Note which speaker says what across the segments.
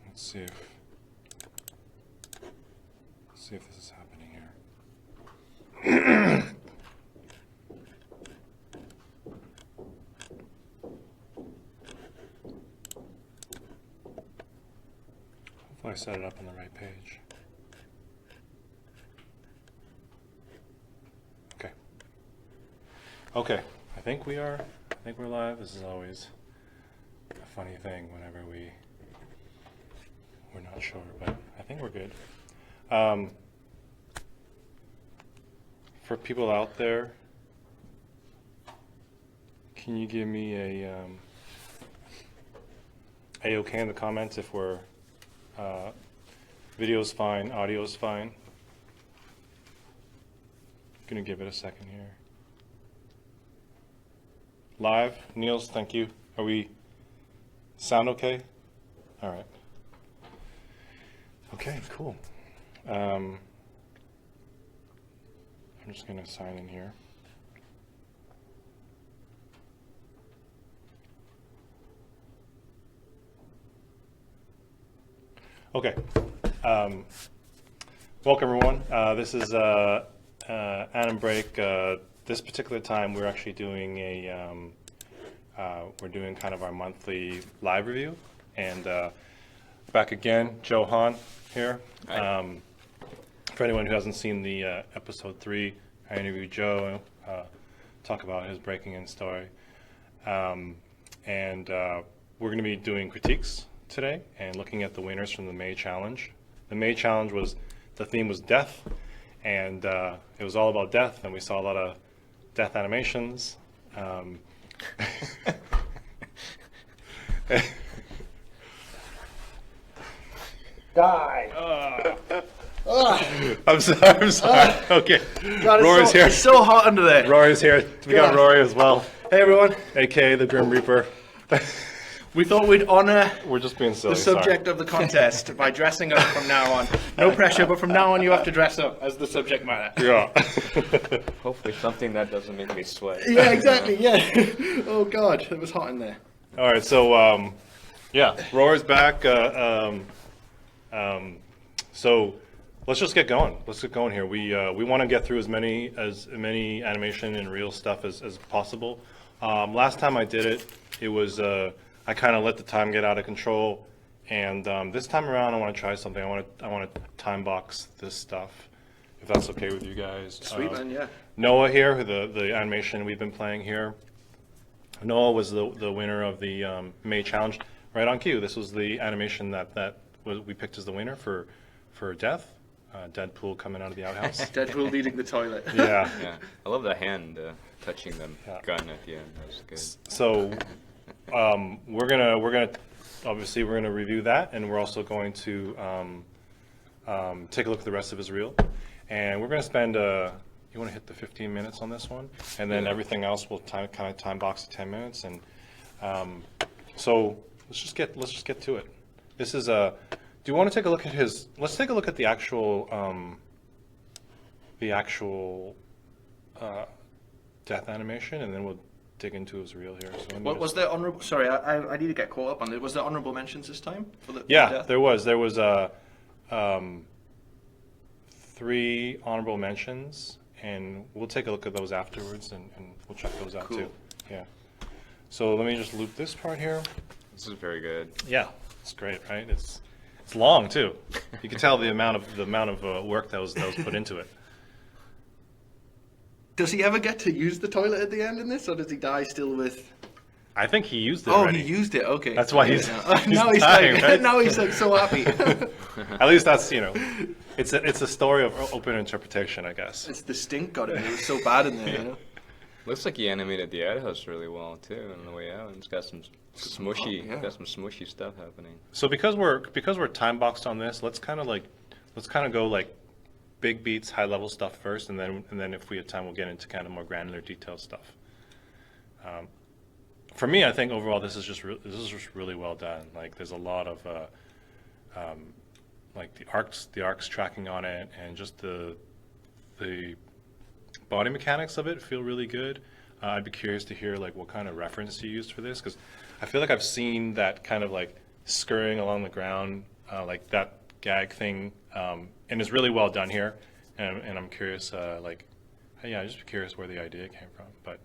Speaker 1: Let's see if this is happening here. Hopefully I set it up on the right page. Okay. Okay, I think we're live. This is always a funny thing whenever we're not sure, but I think we're good. For people out there, can you give me a okay in the comments if we're video's fine, audio's fine? Gonna give it a second here. Live, Niels, thank you. Are we sound okay? All right. Okay, cool. I'm just gonna sign in here. Okay. Welcome everyone. This is Animbreak. This particular time, we're actually doing we're doing kind of our monthly live review, and back again, Joe Hahn here. For anyone who hasn't seen the episode 3, I interviewed Joe, talk about his breaking in story, and we're going to be doing critiques today and looking at the winners from the May challenge. The May challenge the theme was death, and it was all about death, and we saw a lot of death animations.
Speaker 2: Die.
Speaker 1: I'm sorry. Okay.
Speaker 2: God,
Speaker 1: Rory's here.
Speaker 2: It's so hot under there.
Speaker 1: Rory's here. We got Rory as well,
Speaker 2: Hey everyone.
Speaker 1: aka the Grim Reaper.
Speaker 2: We thought we'd honour
Speaker 1: We're just being silly.
Speaker 2: the subject of the contest by dressing up from now on. No pressure, but from now on you have to dress up as the subject matter.
Speaker 1: Yeah.
Speaker 3: Hopefully something that doesn't make me sweat.
Speaker 2: Yeah, exactly. Yeah. Oh God, it was hot in there.
Speaker 1: All right. So, yeah, Rory's back. So let's just get going. Let's get going here. We want to get through as many animation and real stuff as possible. Last time I did it, it was I kind of let the time get out of control, and this time around I want to try something. I want to time box this stuff, if that's okay with you guys.
Speaker 2: Sweet man, yeah.
Speaker 1: Noah here, the animation we've been playing here. Noah was the winner of the May challenge. Right on cue. This was the animation that we picked as the winner for Death. Deadpool coming out of the outhouse.
Speaker 2: Deadpool leading the toilet.
Speaker 1: Yeah.
Speaker 3: Yeah, I love the hand touching the gun at the end. That was good.
Speaker 1: So we're gonna obviously we're gonna review that, and we're also going to take a look at the rest of his reel, and we're gonna spend you want to hit the 15 minutes on this one, and then everything else we'll kind of time box to 10 minutes, and so let's just get to it. This is a. Do you want to take a look at his? Let's take a look at the actual death animation, and then we'll dig into his reel here. So
Speaker 2: What was there honourable? Sorry, I need to get caught up on it. Was there honourable mentions this time for the?
Speaker 1: Yeah,
Speaker 2: for death?
Speaker 1: there was 3 honorable mentions, and we'll take a look at those afterwards, and we'll check those out too. Yeah. So let me just loop this part here.
Speaker 3: This is very good.
Speaker 1: Yeah, it's great, right? It's long too. You can tell the amount of work that was put into it.
Speaker 2: Does he ever get to use the toilet at the end in this, or does he die still with?
Speaker 1: I think he used it.
Speaker 2: Oh,
Speaker 1: already.
Speaker 2: he used it. Okay.
Speaker 1: That's why he's
Speaker 2: now he's
Speaker 1: dying,
Speaker 2: like
Speaker 1: right?
Speaker 2: now he's like so happy.
Speaker 1: At least that's it's a story of open interpretation, I guess.
Speaker 2: It's the stink got him. It was so bad in there. You know?
Speaker 3: Looks like he animated the outhouse really well too on the way out. It's got some smushy,
Speaker 2: yeah.
Speaker 3: smushy stuff happening.
Speaker 1: So because we're time boxed on this, let's kind of go like big beats, high level stuff first, and then if we have time, we'll get into kind of more granular, detailed stuff. For me, I think overall this is just really well done. Like there's a lot of like the arcs tracking on it, and just the body mechanics of it feel really good. I'd be curious to hear like what kind of reference you used for this, because I feel like I've seen that kind of like scurrying along the ground like that gag thing, and it's really well done here. And I'm curious, I'm just curious where the idea came from. But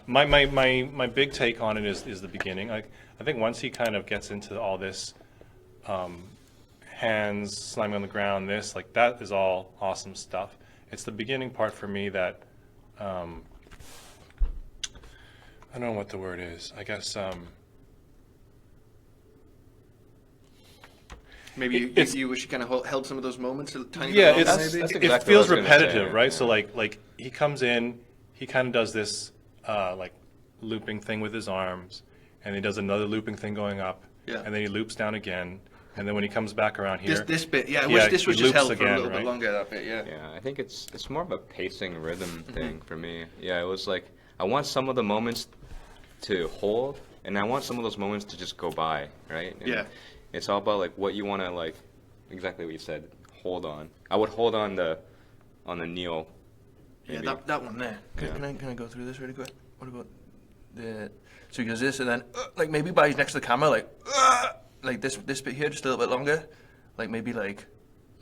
Speaker 1: my big take on it is the beginning. Like, I think once he kind of gets into all this, hands slamming on the ground, like that is all awesome stuff. It's the beginning part for me that, I don't know what the word is. I guess,
Speaker 2: Maybe you wish you kind of held some of those moments a tiny
Speaker 1: yeah,
Speaker 2: bit longer,
Speaker 1: it's,
Speaker 2: maybe?
Speaker 3: that's
Speaker 1: it
Speaker 3: exactly
Speaker 1: feels
Speaker 3: what I was gonna
Speaker 1: repetitive,
Speaker 3: say,
Speaker 1: right?
Speaker 3: yeah.
Speaker 1: So like he comes in, he kind of does this like looping thing with his arms, and he does another looping thing going up,
Speaker 2: Yeah.
Speaker 1: and then he loops down again, and then when he comes back around here,
Speaker 2: This bit, I wish this
Speaker 1: he
Speaker 2: was just
Speaker 1: loops
Speaker 2: held for a
Speaker 1: again,
Speaker 2: little bit
Speaker 1: right?
Speaker 2: longer, that bit, yeah.
Speaker 3: Yeah, I think it's more of a pacing rhythm thing for me. Yeah, it was like I want some of the moments to hold, and I want some of those moments to just go by, right? And
Speaker 2: Yeah.
Speaker 3: it's all about like what you want to like, exactly what you said. Hold on. I would hold on the kneel.
Speaker 2: Yeah,
Speaker 3: Maybe.
Speaker 2: that one there.
Speaker 3: Yeah.
Speaker 2: Can I go through this really quick? What about so he does this, and then like maybe by he's next to the camera, like this bit here, just a little bit longer, like maybe like,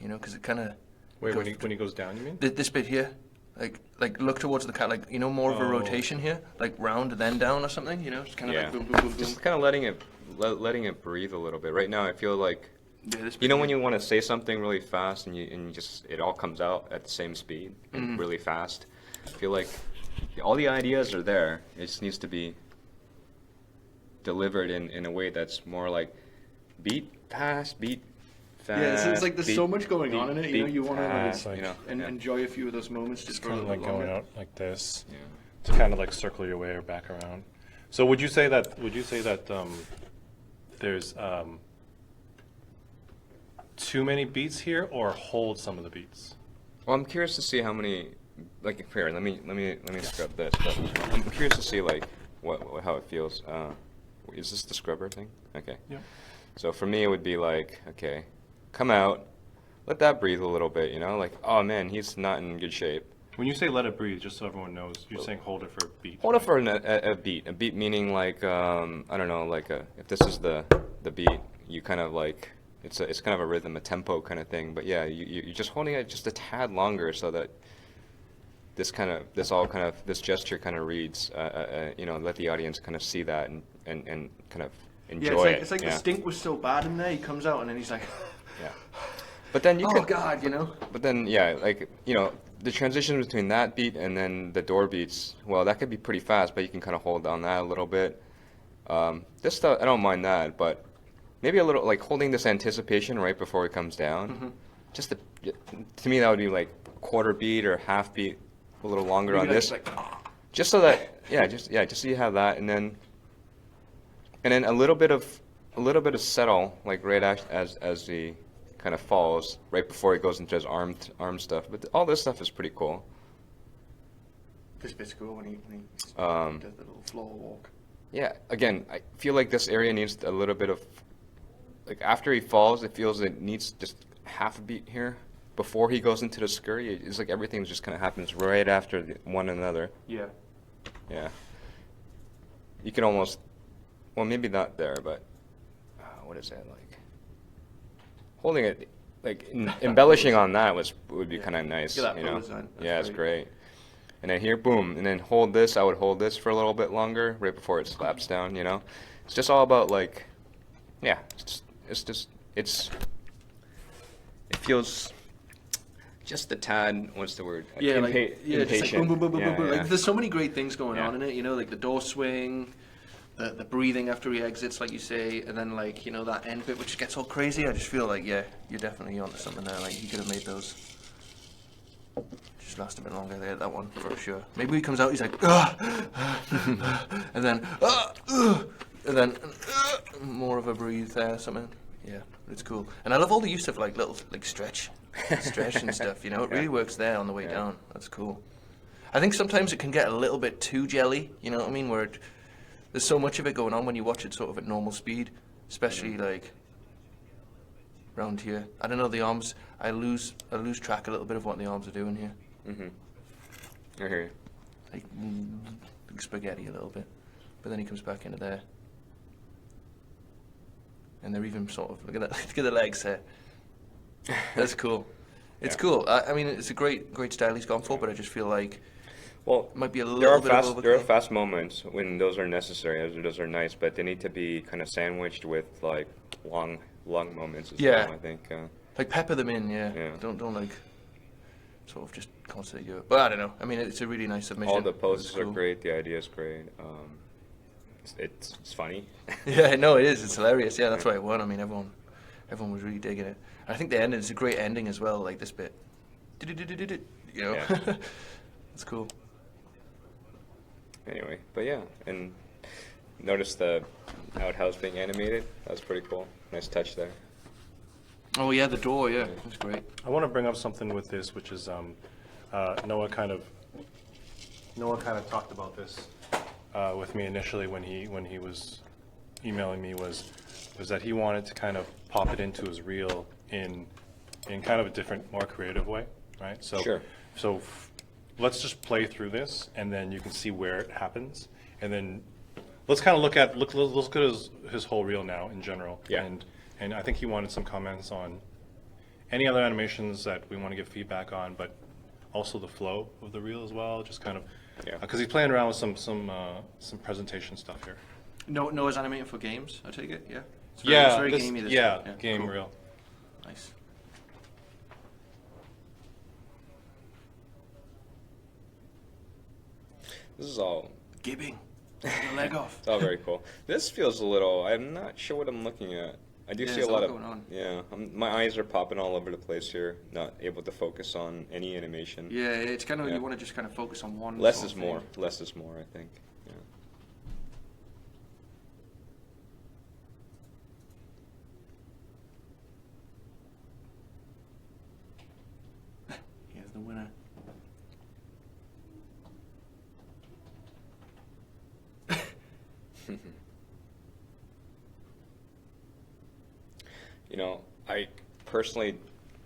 Speaker 2: because it kind of.
Speaker 1: Wait, when he goes down, you mean?
Speaker 2: This bit here, like look towards the camera, like more of a
Speaker 1: Oh.
Speaker 2: rotation here, like round and then down or something, just kind of
Speaker 3: Yeah.
Speaker 2: like boom, boom, boom, boom.
Speaker 3: Just kind of letting it breathe a little bit. Right now, I feel like
Speaker 2: Yeah, this
Speaker 3: you
Speaker 2: bit
Speaker 3: know
Speaker 2: here.
Speaker 3: when you want to say something really fast and you just it all comes out at the same speed and
Speaker 2: Mm-hmm.
Speaker 3: really fast. I feel like all the ideas are there. It just needs to be delivered in a way that's more like beat fast, beat fast.
Speaker 2: Yeah, it's like there's
Speaker 3: beat,
Speaker 2: so much going on in it.
Speaker 3: beat
Speaker 2: You want to
Speaker 3: fast,
Speaker 1: like,
Speaker 2: and
Speaker 3: yeah.
Speaker 2: enjoy a few of those moments just
Speaker 1: It's
Speaker 2: for a
Speaker 1: kind of
Speaker 2: little
Speaker 1: like
Speaker 2: bit
Speaker 1: going
Speaker 2: longer.
Speaker 1: out like this
Speaker 3: Yeah.
Speaker 1: to kind of like circle your way back around. So would you say that there's too many beats here, or hold some of the beats?
Speaker 3: Well, I'm curious to see how many. Like here, let me scrub this. But I'm curious to see like how it feels. Is this the scrubber thing? Okay.
Speaker 1: Yeah.
Speaker 3: So for me, it would be like, okay, come out, let that breathe a little bit. Like, oh man, he's not in good shape.
Speaker 1: When you say let it breathe, just so everyone knows, you're saying hold it for a beat.
Speaker 3: Hold it for a beat. A beat meaning like I don't know, like if this is the beat, you kind of like it's kind of a rhythm, a tempo kind of thing. But yeah, you're just holding it just a tad longer so that this gesture kind of reads. Let the audience kind of see that and kind of enjoy
Speaker 2: Yeah, it's like
Speaker 3: it.
Speaker 2: the stink was so bad in there. He comes out and then he's like,
Speaker 3: Yeah. But then you
Speaker 2: oh
Speaker 3: could.
Speaker 2: God,
Speaker 3: But then yeah, like the transition between that beat and then the door beats. Well, that could be pretty fast, but you can kind of hold on that a little bit. This stuff I don't mind that, but maybe a little like holding this anticipation right before it comes down.
Speaker 2: Mm-hmm.
Speaker 3: Just to me that would be like quarter beat or half beat, a little longer
Speaker 2: Maybe
Speaker 3: on
Speaker 2: like-
Speaker 3: this.
Speaker 2: like,
Speaker 3: Just so that just so you have that, and then a little bit of settle like right as he kind of falls right before he goes into his arm stuff. But all this stuff is pretty cool.
Speaker 2: this bit's cool when he
Speaker 3: Um,
Speaker 2: does the little floor walk.
Speaker 3: Yeah, again, I feel like this area needs a little bit of like after he falls, it feels it needs just half a beat here before he goes into the scurry. It's like everything just kind of happens right after one another.
Speaker 2: Yeah.
Speaker 3: Yeah. You can almost, well, maybe not there, but what is that like? Holding it, like embellishing on that would be kind of nice.
Speaker 2: Get that full design. That's
Speaker 3: Yeah, it's
Speaker 2: great.
Speaker 3: great. And then here, boom, and then hold this. I would hold this for a little bit longer, right before it slaps down. It's just all about like, yeah, it feels just a tad. What's the word?
Speaker 2: Yeah, just like
Speaker 3: impatient.
Speaker 2: boom, boom, boom, boom,
Speaker 3: Yeah,
Speaker 2: boom.
Speaker 3: yeah.
Speaker 2: Like there's so many great things going
Speaker 3: Yeah.
Speaker 2: on in it. Like the door swing, the breathing after he exits, like you say, and then like that end bit which gets all crazy. I just feel like you're definitely onto something there. Like he could have made those just last a bit longer there. That one for sure. Maybe he comes out, he's like, and then more of a breathe there, something. Yeah, it's cool. And I love all the use of like little like stretch and stuff. It really works there on the way down. That's cool. I think sometimes it can get a little bit too jelly. You know what I mean? Where there's so much of it going on when you watch it sort of at normal speed, especially like around here. I don't know, the arms. I lose track a little bit of what the arms are doing here.
Speaker 3: Mhm. I hear you.
Speaker 2: Like spaghetti a little bit, but then he comes back into there. and they're even sort of look at that. Look at the legs there. That's cool. It's cool. I mean, it's a great style he's gone for, but I just feel like
Speaker 3: Well,
Speaker 2: it might be a
Speaker 3: there
Speaker 2: little
Speaker 3: are
Speaker 2: bit
Speaker 3: fast
Speaker 2: of
Speaker 3: there are
Speaker 2: overkill.
Speaker 3: fast moments when those are necessary, those are nice, but they need to be kind of sandwiched with like long moments as
Speaker 2: Yeah.
Speaker 3: well, I think.
Speaker 2: Like pepper them in, yeah.
Speaker 3: Yeah.
Speaker 2: Don't like sort of just constantly do it. But I don't know. I mean, it's a really nice submission.
Speaker 3: All the
Speaker 2: It was
Speaker 3: poses are
Speaker 2: cool.
Speaker 3: great, the idea is great. It's funny.
Speaker 2: Yeah, no, it is. It's hilarious. Yeah, that's why it won. I mean, everyone was really digging it. I think the ending is a great ending as well. Like this bit, you know,
Speaker 3: Yeah.
Speaker 2: it's cool.
Speaker 3: Anyway, but yeah, and notice the outhouse being animated. That was pretty cool. Nice touch there.
Speaker 2: Oh yeah, the door. Yeah, it was great.
Speaker 1: I want to bring up something with this, which is Noah kind of talked about this with me initially when he was emailing me was that he wanted to kind of pop it into his reel in kind of a different, more creative way, right? So
Speaker 3: Sure.
Speaker 1: So let's just play through this, and then you can see where it happens, and then let's kind of look at his whole reel now in general.
Speaker 3: Yeah.
Speaker 1: And I think he wanted some comments on any other animations that we want to give feedback on, but also the flow of the reel as well, just kind of,
Speaker 3: Yeah.
Speaker 1: because he's playing around with some presentation stuff here.
Speaker 2: Noah's animating for games. I take it. Yeah. It's very gamey this time.
Speaker 1: game
Speaker 2: Cool.
Speaker 1: reel.
Speaker 2: Nice.
Speaker 3: This is all
Speaker 2: Gibbing. Take the leg off.
Speaker 3: it's all very cool. This feels a little. I'm not sure what I'm looking at. I do
Speaker 2: Yeah,
Speaker 3: see
Speaker 2: there's
Speaker 3: a lot of.
Speaker 2: going on.
Speaker 3: Yeah, my eyes are popping all over the place here. Not able to focus on any animation.
Speaker 2: Yeah, it's kind of
Speaker 3: Yeah.
Speaker 2: you want to just kind of focus on one.
Speaker 3: Less
Speaker 2: sort
Speaker 3: is
Speaker 2: of
Speaker 3: more.
Speaker 2: thing.
Speaker 3: Less is more. I think. Yeah.
Speaker 2: Here's the winner.
Speaker 3: You know, I personally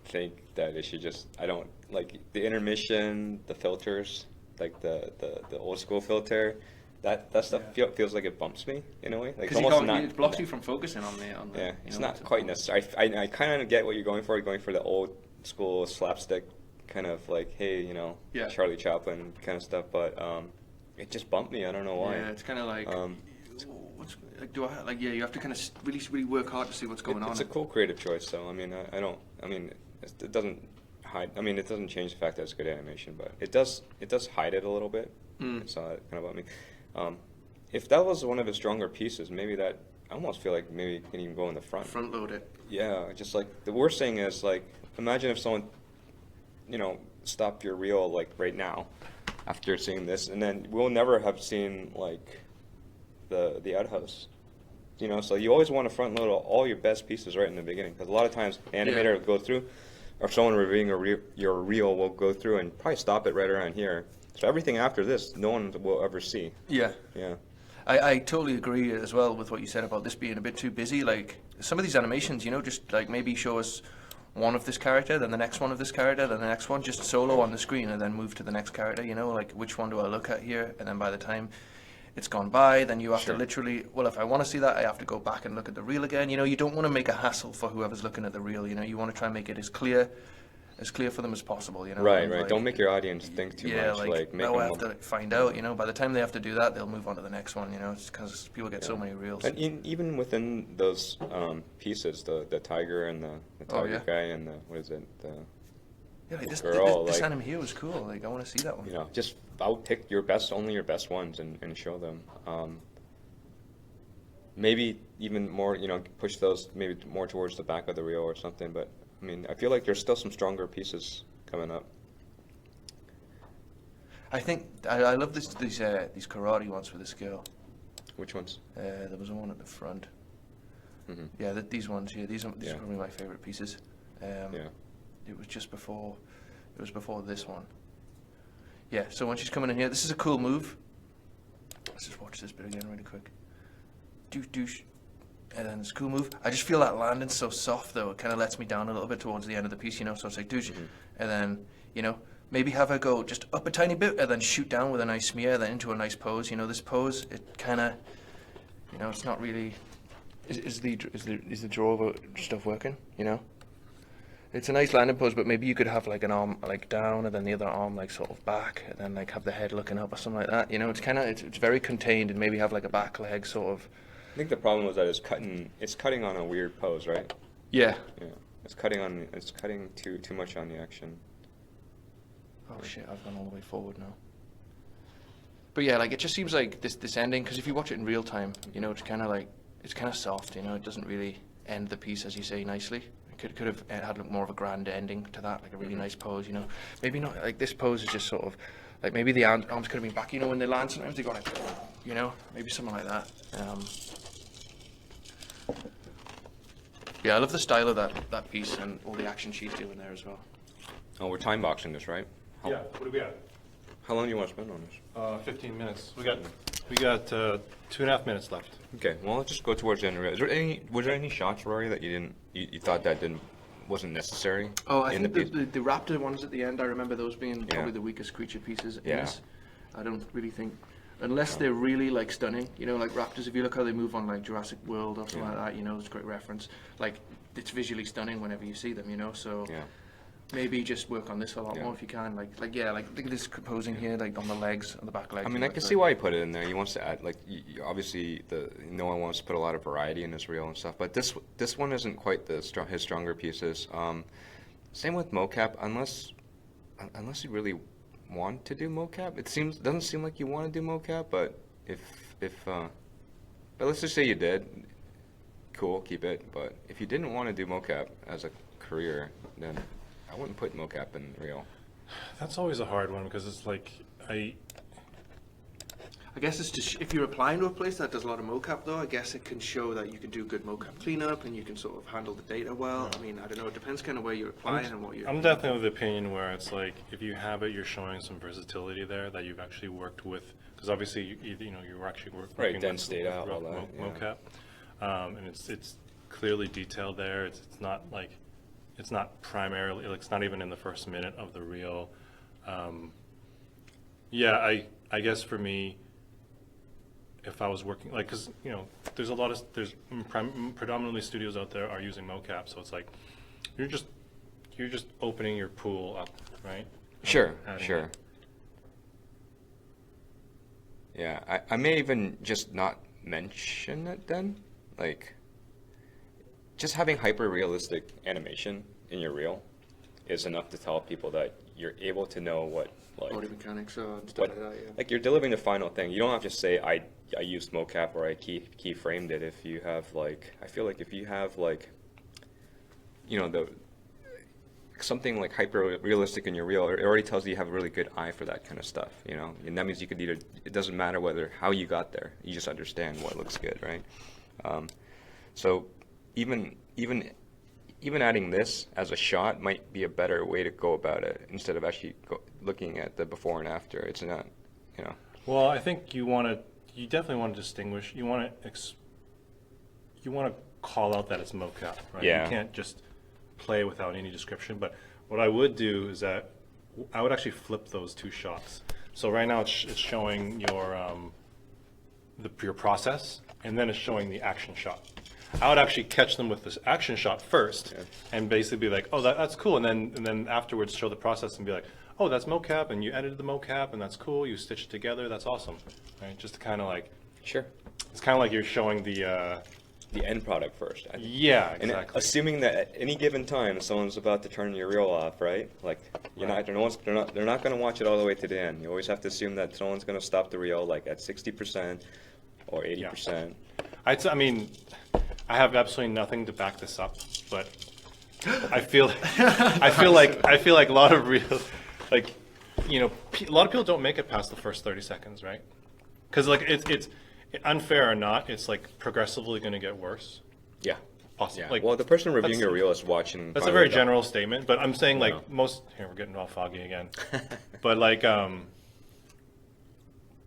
Speaker 3: think that it should just. I don't like the intermission, the filters, like the old school filter. That stuff feels like it bumps me in a way. Like
Speaker 2: Because it blocks you from focusing on the.
Speaker 3: Yeah,
Speaker 2: you
Speaker 3: it's
Speaker 2: know,
Speaker 3: not quite necessary. I kind of get what you're going for. You're going for the old school slapstick kind of like, hey, you know,
Speaker 2: Yeah.
Speaker 3: Charlie Chaplin kind of stuff. But it just bumped me. I don't know why.
Speaker 2: Yeah, it's kind of like. What's like? you have to kind of really work hard to see what's going on.
Speaker 3: It's a cool creative choice. So I mean, I don't. I mean, it doesn't hide. I mean, it doesn't change the fact that it's good animation, but it does hide it a little bit. So that kind of about me. If that was one of his stronger pieces, maybe that. I almost feel like maybe it can even go in the front.
Speaker 2: Front load it.
Speaker 3: Yeah, just like the worst thing is like, imagine if someone, stopped your reel like right now, after seeing this, and then we'll never have seen like, the outhouse. So you always want to front load all your best pieces right in the beginning, because a lot of times animator will go through, or someone reviewing your reel will go through and probably stop it right around here. So everything after this, no one will ever see.
Speaker 2: Yeah.
Speaker 3: Yeah.
Speaker 2: I totally agree as well with what you said about this being a bit too busy. Like some of these animations, just like maybe show us one of this character, then the next one of this character, then the next one, just solo on the screen, and then move to the next character. Like which one do I look at here? And then by the time it's gone by, then you have to literally, well, if I want to see that, I have to go back and look at the reel again. You don't want to make a hassle for whoever's looking at the reel. You want to try and make it as clear for them as possible.
Speaker 3: Right,
Speaker 2: and,
Speaker 3: right.
Speaker 2: like,
Speaker 3: Don't make your audience think too much. Like make
Speaker 2: they'll
Speaker 3: them
Speaker 2: have to find out. By the time they have to do that, they'll move on to the next one. It's because people get so many reels.
Speaker 3: And even within those pieces, the tiger and the tiger guy and the what is it?
Speaker 2: This
Speaker 3: girl,
Speaker 2: this
Speaker 3: like-
Speaker 2: anime here was cool. Like I want to see that one.
Speaker 3: Just I'll pick only your best ones and show them. Maybe even more, push those maybe more towards the back of the reel or something. But I mean, I feel like there's still some stronger pieces coming up.
Speaker 2: I think I love these karate ones for this girl.
Speaker 3: Which ones?
Speaker 2: There was one at the front.
Speaker 3: Mm-hmm.
Speaker 2: Yeah, these ones here. These are
Speaker 3: Yeah.
Speaker 2: probably my favorite pieces.
Speaker 3: Yeah.
Speaker 2: It was just before. It was before this one. Yeah. So when she's coming in here, this is a cool move. Let's just watch this bit again really quick. Douche. And then it's a cool move. I just feel that landing's so soft though. It kind of lets me down a little bit towards the end of the piece, So it's like douche, and then maybe have her go just up a tiny bit and then shoot down with a nice smear, then into a nice pose. This pose, it kind of, it's not really Is the draw stuff working? You know, it's a nice landing pose, but maybe you could have like an arm like down, and then the other arm like sort of back, and then like have the head looking up or something like that. You know, it's very contained, and maybe have like a back leg sort of.
Speaker 3: I think the problem was that it's cutting on a weird pose, right?
Speaker 2: Yeah.
Speaker 3: Yeah. It's cutting too much on the action.
Speaker 2: Oh shit! I've gone all the way forward now. But yeah, like it just seems like this ending, because if you watch it in real time, you know, it's kind of soft. You know, it doesn't really end the piece, as you say, nicely. It could have had more of a grand ending to that, like a really nice pose. You know, maybe not like this pose is just sort of like maybe the arms could have been back. You know, when they land, sometimes they go like, you know, maybe something like that. Yeah, I love the style of that piece and all the action she's doing there as well.
Speaker 3: Oh, we're time boxing this, right?
Speaker 1: Yeah. What do we got?
Speaker 3: How long do you want to spend on this?
Speaker 1: 15 minutes. We got 2.5 minutes left.
Speaker 3: Okay, well, let's just go towards the end of it. Was there any shots, Rory, that you thought that wasn't necessary?
Speaker 2: Oh, I think the raptor ones at the end, I remember those being probably
Speaker 3: Yeah.
Speaker 2: the weakest creature pieces in
Speaker 3: Yeah.
Speaker 2: this. I don't really think, unless they're really like stunning, you know, like raptors, if you look how they move on like Jurassic World or something like that, you know, it's a great reference. Like, it's visually stunning whenever you see them, you know, so
Speaker 3: Yeah.
Speaker 2: maybe just work on this a lot more if you can. Like look at this posing here, like on the legs, on the back legs.
Speaker 3: I mean, I can see why he put it in there. He wants to add, like, obviously, no one wants to put a lot of variety in his reel and stuff. But this one isn't quite his stronger pieces. Same with mocap, unless you really want to do mocap. Doesn't seem like you want to do mocap. But but let's just say you did, cool, keep it. But if you didn't want to do mocap as a career, then I wouldn't put mocap in reel.
Speaker 1: That's always a hard one because it's like
Speaker 2: I guess it's just if you're applying to a place that does a lot of mocap, though, I guess it can show that you can do good mocap cleanup and you can sort of handle the data well. I mean, I don't know. It depends kind of where you're applying and what you're.
Speaker 1: I'm definitely of the opinion where it's like if you have it, you're showing some versatility there that you've actually worked with, because obviously you're actually working
Speaker 3: dense
Speaker 1: with,
Speaker 3: data,
Speaker 1: with
Speaker 3: all that, yeah.
Speaker 1: mocap, and it's clearly detailed there. It's not like it's not primarily, like, it's not even in the first minute of the reel. Yeah, I guess for me, if I was working, like, because, you know, there's predominantly studios out there are using mocap, so it's like, you're just opening your pool up, right?
Speaker 3: Sure,
Speaker 1: Adding
Speaker 3: sure.
Speaker 1: it.
Speaker 3: Yeah, I may even just not mention it then, like, just having hyper-realistic animation in your reel is enough to tell people that you're able to know what, like,
Speaker 2: body mechanics and stuff
Speaker 3: what,
Speaker 2: like that. Yeah.
Speaker 3: like, you're delivering the final thing. You don't have to say I used mocap or I keyframed it. If you have, like, I feel like if you have, like, you know, something like hyper-realistic in your reel, it already tells you have a really good eye for that kind of stuff, you know? And that means you could either, it doesn't matter how you got there, you just understand what looks good, right? So even adding this as a shot might be a better way to go about it instead of actually looking at the before and after. It's not, you know.
Speaker 1: Well, I think you definitely want to distinguish. You want to call out that it's mocap, right?
Speaker 3: Yeah.
Speaker 1: You can't just play without any description. But what I would do is that I would actually flip those two shots. So right now it's showing your process, and then it's showing the action shot. I would actually catch them with this action shot first, and basically be like, oh, that's cool, and then afterwards show the process and be like, oh, that's mocap, and you edited the mocap, and that's cool. You stitched it together. That's awesome, right? Just to kind of like,
Speaker 3: Sure.
Speaker 1: it's kind of like you're showing the
Speaker 3: end product first. I think.
Speaker 1: Yeah,
Speaker 3: And
Speaker 1: exactly.
Speaker 3: assuming that at any given time someone's about to turn your reel off, right? Like they're not going to watch it all the way to the end. You always have to assume that someone's going to stop the reel like at 60% or 80%.
Speaker 1: I mean, I have absolutely nothing to back this up, but I feel like a lot of real, like, you know, a lot of people don't make it past the first 30 seconds, right? Because like it's unfair or not, it's like progressively going to get worse.
Speaker 3: Yeah.
Speaker 1: Possibly.
Speaker 3: Yeah.
Speaker 1: Like,
Speaker 3: Well, the person reviewing your reel is watching.
Speaker 1: That's a very general statement, but I'm saying like
Speaker 3: Yeah.
Speaker 1: here we're getting all foggy again. But like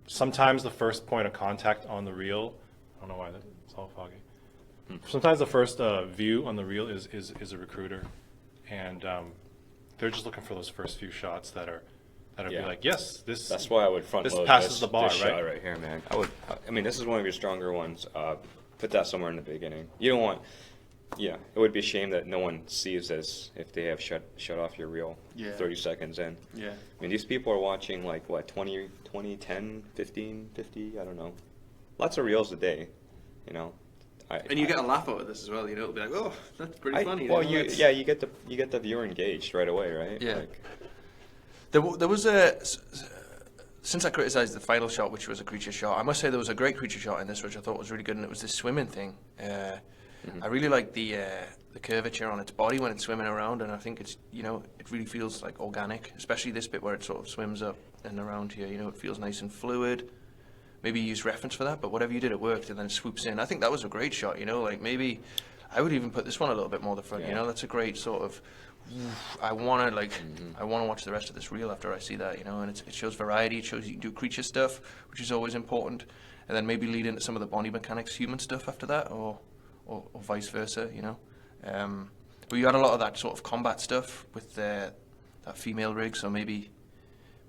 Speaker 1: sometimes the first point of contact on the reel, I don't know why it's all foggy. Sometimes the first view on the reel is a recruiter, and they're just looking for those first few shots that are be like, yes, this.
Speaker 3: That's why I would front
Speaker 1: this
Speaker 3: load
Speaker 1: passes the bar,
Speaker 3: this
Speaker 1: right?
Speaker 3: shot right here, man. I mean, this is one of your stronger ones. put that somewhere in the beginning. You don't want. Yeah, it would be a shame that no one sees this if they have shut off your reel 30 seconds in.
Speaker 2: Yeah.
Speaker 3: I mean, these people are watching like what 20, 10, 15, 50. I don't know. Lots of reels a day, you know.
Speaker 2: And you get a laugh out of this as well. You know, it'll be like, oh, that's pretty funny.
Speaker 3: Well,
Speaker 2: you
Speaker 3: get the viewer engaged right away, right?
Speaker 2: Yeah.
Speaker 3: Like,
Speaker 2: There was since I criticised the final shot, which was a creature shot, I must say there was a great creature shot in this, which I thought was really good, and it was this swimming thing. I really like the curvature on its body when it's swimming around, and I think it's, you know, it really feels like organic, especially this bit where it sort of swims up and around here. You know, it feels nice and fluid. Maybe you use reference for that, but whatever you did, it worked, and then it swoops in. I think that was a great shot. You know, like maybe I would even put this one a little bit more the front. You know, that's a great sort of. I want to watch the rest of this reel after I see that, you know, and it shows variety. It shows you can do creature stuff, which is always important, and then maybe lead into some of the body mechanics, human stuff after that, or vice versa, you know. But you had a lot of that sort of combat stuff with that female rig, so maybe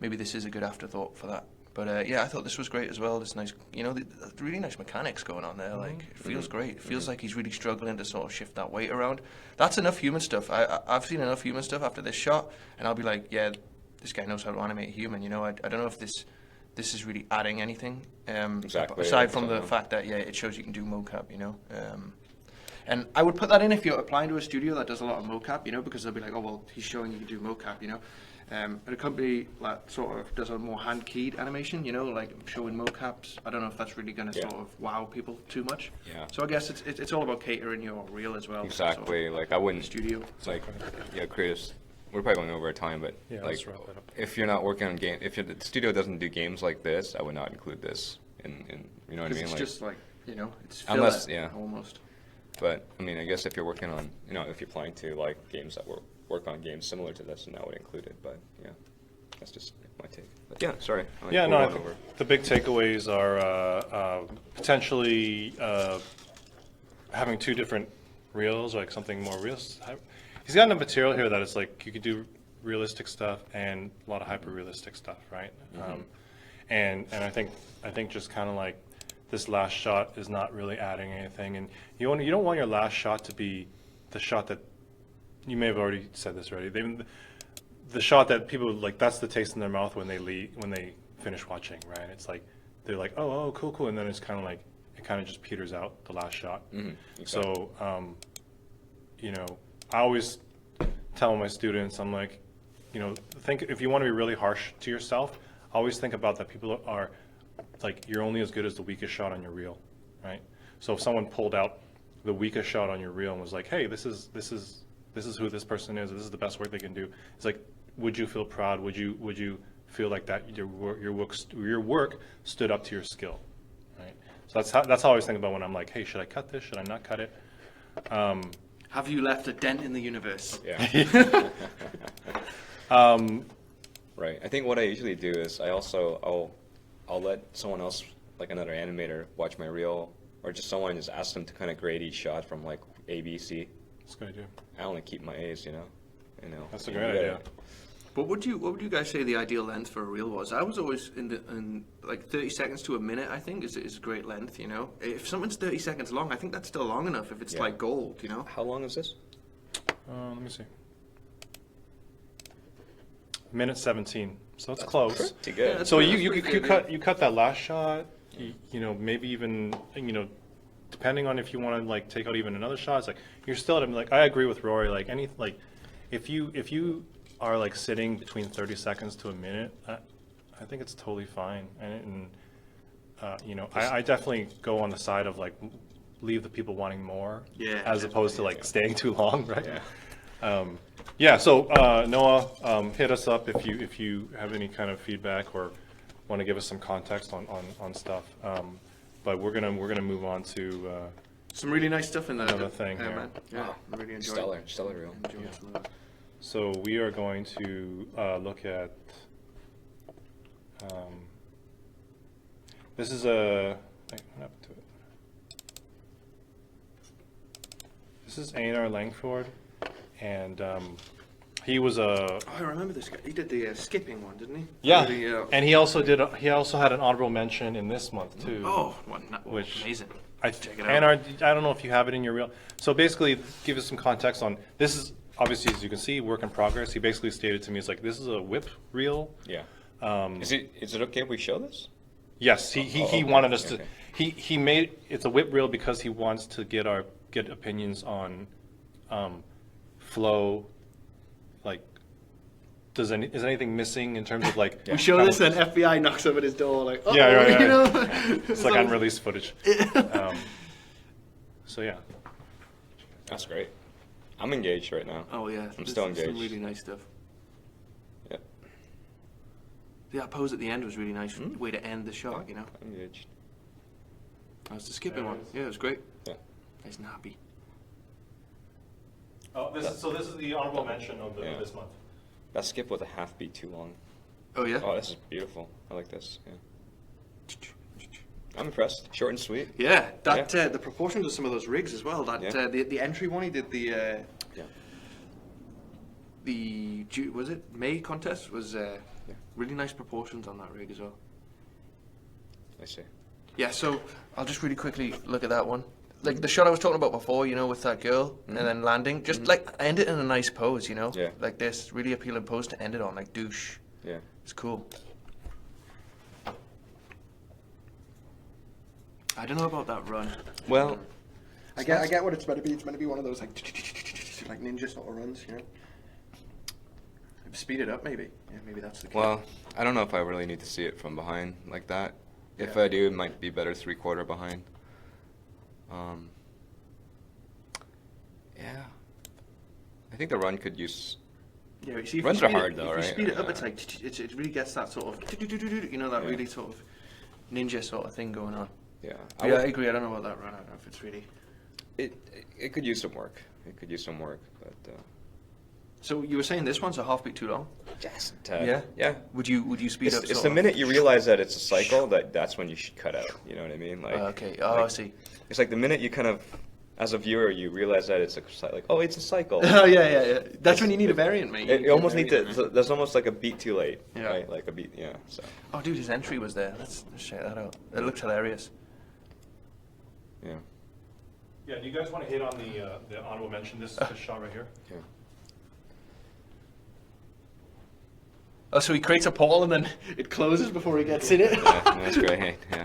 Speaker 2: this is a good afterthought for that. But yeah, I thought this was great as well. This nice, you know, the really nice mechanics going on there. Like, it feels great. It feels like he's really struggling to sort of shift that weight around. That's enough human stuff. I've seen enough human stuff after this shot, and I'll be like, yeah, this guy knows how to animate a human. You know, I don't know if this is really adding anything.
Speaker 3: Exactly.
Speaker 2: Aside from the fact that it shows you can do mocap. You know. And I would put that in if you're applying to a studio that does a lot of mocap, you know, because they'll be like, oh, well, he's showing you can do mocap, you know. At a company that sort of does a more hand-keyed animation, you know, like showing mocaps, I don't know if that's really going to sort of wow people too much. Yeah. So I guess it's all about catering your reel as well.
Speaker 3: Exactly.
Speaker 2: Sort of
Speaker 3: like I wouldn't.
Speaker 2: Studio.
Speaker 3: Like, yeah, creators. We're probably going over our time, but
Speaker 1: Yeah,
Speaker 3: like,
Speaker 1: let's wrap it up.
Speaker 3: if you're not working on game, if the studio doesn't do games like this, I would not include this in you know what I mean?
Speaker 2: It's
Speaker 3: like,
Speaker 2: just like, you know, it's
Speaker 3: unless
Speaker 2: almost.
Speaker 3: But I mean, I guess if you're working on, you know, if you're applying to like games that work on games similar to this, then that would include it. But yeah, that's just my take. But yeah, sorry.
Speaker 1: Yeah, no, I think the big takeaways are potentially having two different reels, like something more real. He's got enough material here that it's like you could do realistic stuff and a lot of hyper-realistic stuff, right? And I think just kind of like this last shot is not really adding anything, and you don't want your last shot to be the shot that you may have already said this already. The shot that people like, that's the taste in their mouth when they finish watching, right? It's like they're like, oh, cool, and then it's kind of like it kind of just peters out the last shot. Exactly. So, you know, I always tell my students, I'm like, you know, think if you want to be really harsh to yourself, always think about that people are like, you're only as good as the weakest shot on your reel, right? So if someone pulled out the weakest shot on your reel and was like, hey, this is who this person is, this is the best work they can do, it's like, would you feel proud? Would you feel like that your work stood up to your skill, right? So that's how I always think about when I'm like, hey, should I cut this? Should I not cut it?
Speaker 2: Have you left a dent in the universe?
Speaker 3: Yeah. Right. I think what I usually do is I'll let someone else, like another animator, watch my reel, or just someone just ask them to kind of grade each shot from like A, B, C.
Speaker 1: That's a good idea.
Speaker 3: I only keep my A's, you know.
Speaker 1: That's a great idea.
Speaker 2: But what would you guys say the ideal length for a reel was? I was always in like 30 seconds to a minute. I think is a great length. You know, if something's 30 seconds long, I think that's still long enough. If it's like gold, you know.
Speaker 3: How long is this?
Speaker 1: Let me see. Minute 17. So it's close.
Speaker 3: Pretty good.
Speaker 1: Yeah, so you cut that last shot. You know, maybe even, you know, depending on if you want to like take out even another shot, it's like you're still at, like, I agree with Rory. Like if you are like sitting between 30 seconds to a minute, I think it's totally fine. And you know, I definitely go on the side of like leave the people wanting more, as opposed to like staying too long, right? Yeah. So Noah, hit us up if you have any kind of feedback or want to give us some context on stuff. But we're gonna move on to
Speaker 2: some really nice stuff in there.
Speaker 1: Another thing here.
Speaker 2: Man. Yeah, I really enjoyed it.
Speaker 3: Stellar reel.
Speaker 1: So we are going to look at. This is a. What happened to it? This is Einar Langfjord, and he was a.
Speaker 2: Oh, I remember this guy. He did the skipping one, didn't he?
Speaker 1: Yeah, and he also had an honorable mention in this month too.
Speaker 2: Oh, which amazing. Check it out.
Speaker 1: Einar, I don't know if you have it in your reel. So basically, give us some context on this. Is obviously, as you can see, work in progress. He basically stated to me, "It's like this is a whip reel."
Speaker 3: Yeah. Is it okay if we show this?
Speaker 1: Yes, he
Speaker 3: okay,
Speaker 1: wanted us to.
Speaker 3: okay.
Speaker 1: He made it's a whip reel because he wants to get opinions on flow, like. Is anything missing in terms of like?
Speaker 4: We show this, and FBI knocks up at his door, like, oh,
Speaker 1: Yeah, right,
Speaker 4: you
Speaker 1: right.
Speaker 4: know?
Speaker 1: It's like unreleased footage. So yeah.
Speaker 3: That's great. I'm engaged right now.
Speaker 2: Oh yeah,
Speaker 3: I'm
Speaker 2: this
Speaker 3: still
Speaker 2: is some
Speaker 3: engaged.
Speaker 2: really nice stuff.
Speaker 3: Yeah.
Speaker 2: Yeah, that pose at the end was really nice. Way to end the shot, you know.
Speaker 3: I'm engaged.
Speaker 2: That was the skipping
Speaker 1: There
Speaker 2: one.
Speaker 1: it is.
Speaker 2: Yeah, it was great.
Speaker 3: Yeah.
Speaker 2: Nice nappy.
Speaker 1: Oh, this is the honorable mention of
Speaker 3: Yeah.
Speaker 1: this month.
Speaker 3: That skip was a half beat too long.
Speaker 2: Oh yeah.
Speaker 3: Oh, this is beautiful. I like this. Yeah. I'm impressed. Short and sweet.
Speaker 4: Yeah, that
Speaker 3: Yeah.
Speaker 4: the proportions of some of those rigs as well. That
Speaker 3: Yeah.
Speaker 4: the entry one he did
Speaker 3: Yeah.
Speaker 2: Was it May contest was really nice proportions on that rig as well.
Speaker 3: I see.
Speaker 2: Yeah, so I'll just really quickly look at that one. Like the shot I was talking about before, you know, with that girl and then landing, just like end it in a nice pose, you know,
Speaker 3: Yeah.
Speaker 2: like this really appealing pose to end it on, like douche.
Speaker 3: Yeah.
Speaker 2: It's cool. I don't know about that run.
Speaker 3: Well,
Speaker 4: I get what it's meant to be. It's meant to be one of those like ninja sort of runs, you know. Speed it up, maybe. Yeah, maybe that's the key.
Speaker 3: well, I don't know if I really need to see it from behind like that. If
Speaker 4: Yeah.
Speaker 3: I do, it might be better 3/4 behind. Yeah. I think the run could use.
Speaker 4: Yeah, you see, if
Speaker 3: Runs
Speaker 4: you
Speaker 3: are
Speaker 4: speed
Speaker 3: hard
Speaker 4: it,
Speaker 3: though,
Speaker 4: if
Speaker 3: right?
Speaker 4: you speed it up,
Speaker 3: Yeah.
Speaker 4: it's like it really gets that sort of you know, that
Speaker 3: Yeah.
Speaker 4: really sort of
Speaker 2: Ninja sort of thing going on.
Speaker 3: Yeah.
Speaker 2: Yeah, I agree. I don't know about that run. I don't know if it's really.
Speaker 3: It could use some work. It could use some work, but.
Speaker 4: So you were saying this one's a half beat too long?
Speaker 3: Just.
Speaker 2: Yeah?
Speaker 3: Yeah.
Speaker 2: Would you speed
Speaker 3: It's,
Speaker 2: up?
Speaker 3: it's
Speaker 2: sort
Speaker 3: the
Speaker 2: of?
Speaker 3: minute you realize that it's a cycle that's when you should cut out. You know what I mean? Like.
Speaker 2: Okay. Oh, I
Speaker 3: like,
Speaker 2: see.
Speaker 3: It's like the minute you kind of, as a viewer, you realize that it's like, oh, it's a cycle.
Speaker 4: Oh yeah. That's when you need a variant, mate.
Speaker 3: You almost need to. So there's almost like a beat too late.
Speaker 4: Yeah.
Speaker 3: Right? Like a beat. Yeah. So.
Speaker 2: Oh, dude, his entry was there. Let's check that out. It looks hilarious.
Speaker 3: Yeah.
Speaker 1: Yeah. Do you guys want to hit on the honorable mention? This shot right here.
Speaker 3: Yeah.
Speaker 2: Oh, so he creates a portal and then
Speaker 4: It closes before he gets in it.
Speaker 3: Yeah, that's great. Yeah.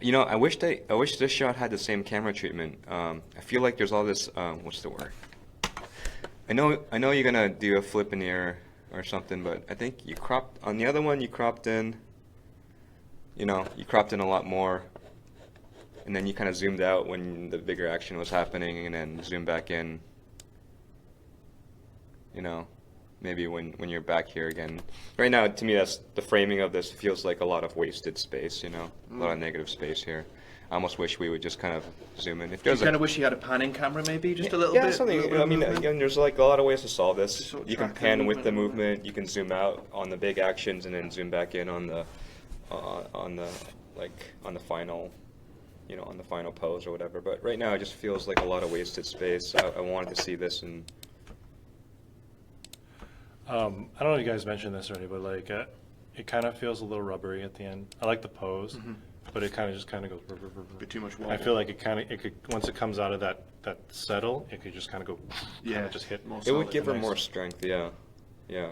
Speaker 3: You know, I wish this shot had the same camera treatment. I feel like there's all this. What's the word? I know you're gonna do a flip in the air or something, but I think you cropped on the other one. You cropped in. You know, you cropped in a lot more, and then you kind of zoomed out when the bigger action was happening, and then zoomed back in. You know. Maybe when you're back here again. Right now, to me, that's the framing of this feels like a lot of wasted space, you know, a lot of negative space here. I almost wish we would just kind of zoom in. If
Speaker 4: You
Speaker 3: there's
Speaker 4: kind
Speaker 3: a,
Speaker 4: of wish you had a panning camera, maybe just a little
Speaker 3: yeah,
Speaker 4: bit.
Speaker 3: something.
Speaker 4: little bit
Speaker 3: I
Speaker 4: of
Speaker 3: mean,
Speaker 4: movement.
Speaker 3: again, there's like a lot of ways to solve this.
Speaker 4: Just sort of
Speaker 3: You can
Speaker 4: track the
Speaker 3: pan with the
Speaker 4: movement.
Speaker 3: movement. You can zoom out on the big actions and then zoom back in on the final, you know, on the final pose or whatever. But right now, it just feels like a lot of wasted space. I wanted to see this and.
Speaker 1: I don't know if you guys mentioned this already, but like it kind of feels a little rubbery at the end. I like the pose, but it kind of goes.
Speaker 4: Bit too much
Speaker 1: I
Speaker 4: wobble.
Speaker 1: feel like it could once it comes out of that settle, it could just kind of go.
Speaker 4: Yeah,
Speaker 1: Kinda just hit.
Speaker 4: more
Speaker 3: It would
Speaker 4: solid.
Speaker 3: give her
Speaker 1: Nice.
Speaker 3: more strength. Yeah. Yeah.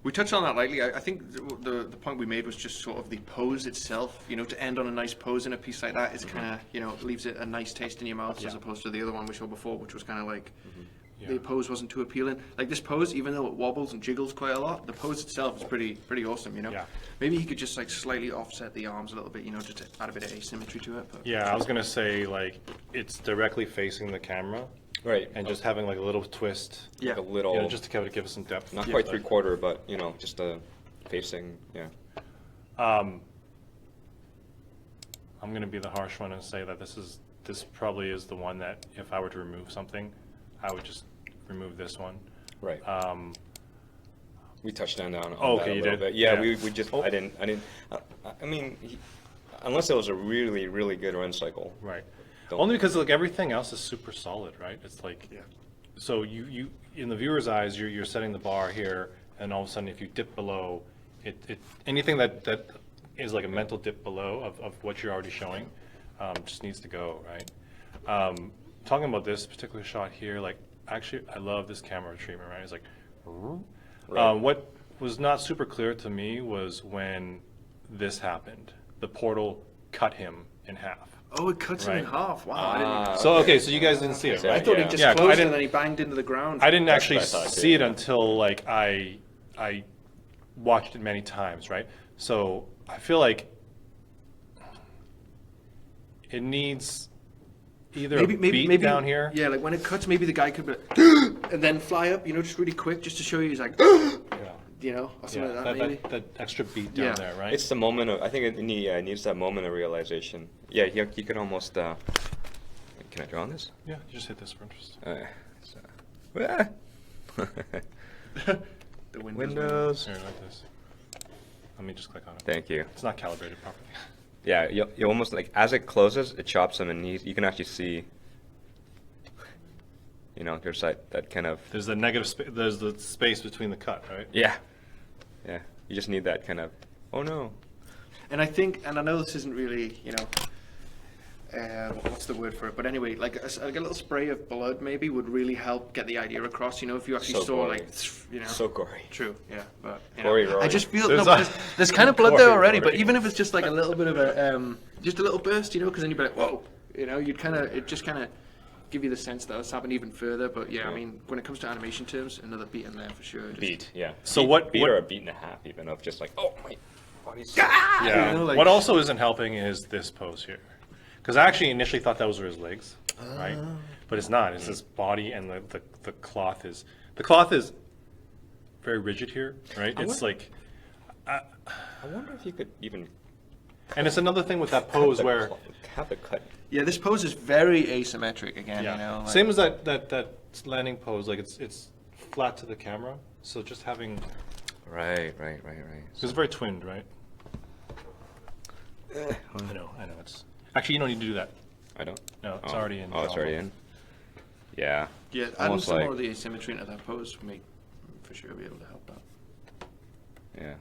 Speaker 4: We touched on that lightly. I think the point we made was just sort of the pose itself. You know, to end on a nice pose in a piece like that is kind of, you know, leaves it a nice taste in your mouth as
Speaker 1: Yeah.
Speaker 4: opposed to the other one we showed before, which was kind of like
Speaker 1: Yeah.
Speaker 4: the pose wasn't too appealing. Like this pose, even though it wobbles and jiggles quite a lot, the pose itself is pretty awesome. You know.
Speaker 1: Yeah.
Speaker 4: Maybe he could just like slightly offset the arms a little bit. You know, just to add a bit of asymmetry to it. But
Speaker 1: Yeah, I was gonna say like it's directly facing the camera,
Speaker 3: Right.
Speaker 1: and just having like a little twist.
Speaker 4: Yeah.
Speaker 3: Like a little.
Speaker 1: You know, just to kind of give us some depth.
Speaker 3: Not
Speaker 4: Yeah.
Speaker 3: quite 3/4, but you know, just a facing. Yeah.
Speaker 1: I'm gonna be the harsh one and say that this probably is the one that if I were to remove something, I would just remove this one.
Speaker 3: Right. We touched on that
Speaker 1: Oh,
Speaker 3: a
Speaker 1: okay, you
Speaker 3: little
Speaker 1: did?
Speaker 3: bit. Yeah,
Speaker 1: Yeah.
Speaker 3: we just
Speaker 1: Oh.
Speaker 3: I didn't. I mean, unless it was a really really good run cycle.
Speaker 1: Right.
Speaker 3: Don't-
Speaker 1: Only because like everything else is super solid, right? It's like
Speaker 4: Yeah.
Speaker 1: so you in the viewer's eyes you're setting the bar here, and all of a sudden if you dip below, it anything that is like a mental dip below of what you're already showing, just needs to go, right? Talking about this particular shot here, like, actually, I love this camera treatment, right? It's like,
Speaker 3: Right.
Speaker 1: what was not super clear to me was when this happened. The portal cut him in half.
Speaker 4: Oh, it cuts him in
Speaker 1: Right.
Speaker 4: half. Wow. I didn't even-
Speaker 1: So, okay, so you guys didn't see it,
Speaker 3: Yeah,
Speaker 1: right?
Speaker 4: I thought
Speaker 3: yeah.
Speaker 4: he just
Speaker 1: Yeah, I
Speaker 4: closed
Speaker 1: didn't-
Speaker 4: and then he banged into the ground.
Speaker 1: I didn't actually
Speaker 3: what I thought,
Speaker 1: see it
Speaker 3: yeah.
Speaker 1: until like I watched it many times, right? So I feel like it needs either a beat down here.
Speaker 4: Yeah, like when it cuts, maybe the guy could be like, and then fly up, just really quick, just to show you he's like,
Speaker 1: Yeah,
Speaker 4: or something like that, maybe.
Speaker 1: that extra beat down
Speaker 4: Yeah.
Speaker 1: there, right?
Speaker 3: It's the moment of, I think it needs that moment of realization. Yeah, you could almost, can I draw on this?
Speaker 1: Yeah, you just hit this for interest.
Speaker 4: The
Speaker 3: Windows.
Speaker 1: Here, like this. Let me just click on it.
Speaker 3: Thank you.
Speaker 1: It's not calibrated properly.
Speaker 3: Yeah, you almost like, as it closes, it chops him, and you can actually see, there's that kind of,
Speaker 1: There's the there's the space between the cut, right?
Speaker 3: yeah. You just need that kind of, oh no.
Speaker 4: And I think, and I know this isn't really, what's the word for it? But anyway, like a little spray of blood maybe would really help get the idea across. If you actually
Speaker 3: So
Speaker 4: saw
Speaker 3: gory. So gory.
Speaker 4: True, yeah, but
Speaker 3: Gory, Rory.
Speaker 4: I just feel
Speaker 1: There's
Speaker 4: there's kind of blood there
Speaker 1: Gory,
Speaker 4: already. But
Speaker 1: Rory.
Speaker 4: even if it's just like a little bit of a, just a little burst, because then you'd be like, whoa, it just kind of give you the sense that it's happened even further. But yeah, I mean, when it comes to animation terms, another beat in there for sure. Just,
Speaker 3: Beat, yeah.
Speaker 1: So
Speaker 3: beat,
Speaker 1: what-
Speaker 3: or a beat and a half even of just like, oh my body's
Speaker 1: Yeah.
Speaker 4: like-
Speaker 1: What also isn't helping is this pose here, because I actually initially thought those were his legs, right? But it's not. It's his body, and the cloth is very rigid here, right? It's like,
Speaker 3: I wonder if you could even
Speaker 1: and it's another thing with that pose where,
Speaker 3: have the cut.
Speaker 4: Yeah, this pose is very asymmetric again.
Speaker 1: yeah,
Speaker 4: Like,
Speaker 1: same as that landing pose. Like it's flat to the camera, so just having
Speaker 3: Right.
Speaker 1: it's very twinned, right? I know. It's actually, you don't need to do that.
Speaker 3: I don't.
Speaker 1: No, it's already in.
Speaker 3: Oh, it's already in. Yeah.
Speaker 4: yeah, adding
Speaker 3: Almost
Speaker 4: some
Speaker 3: like,
Speaker 4: more of the asymmetry into that pose would make for sure be able to help that.
Speaker 3: yeah.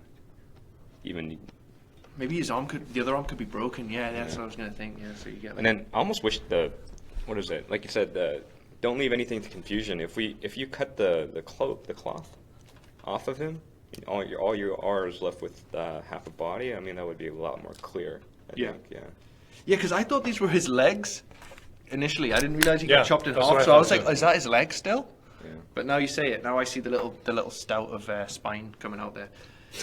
Speaker 3: Even,
Speaker 4: Maybe the other arm could be broken. Yeah, that's what I was gonna think. Yeah, so you get. Like,
Speaker 3: and then I almost wish what is it? Like you said, don't leave anything to confusion. If you cut the cloth off of him, all you are is left with half a body. I mean, that would be a lot more clear. I
Speaker 4: Yeah.
Speaker 3: think, yeah.
Speaker 4: yeah, because I thought these were his legs initially. I didn't realize he
Speaker 1: Yeah,
Speaker 4: got chopped in
Speaker 1: that's
Speaker 4: half.
Speaker 1: what I
Speaker 4: So I was
Speaker 1: thought
Speaker 4: like,
Speaker 1: too.
Speaker 4: is that his leg still?
Speaker 3: Yeah.
Speaker 4: But now you say it. Now I see the little spout of spine coming out there.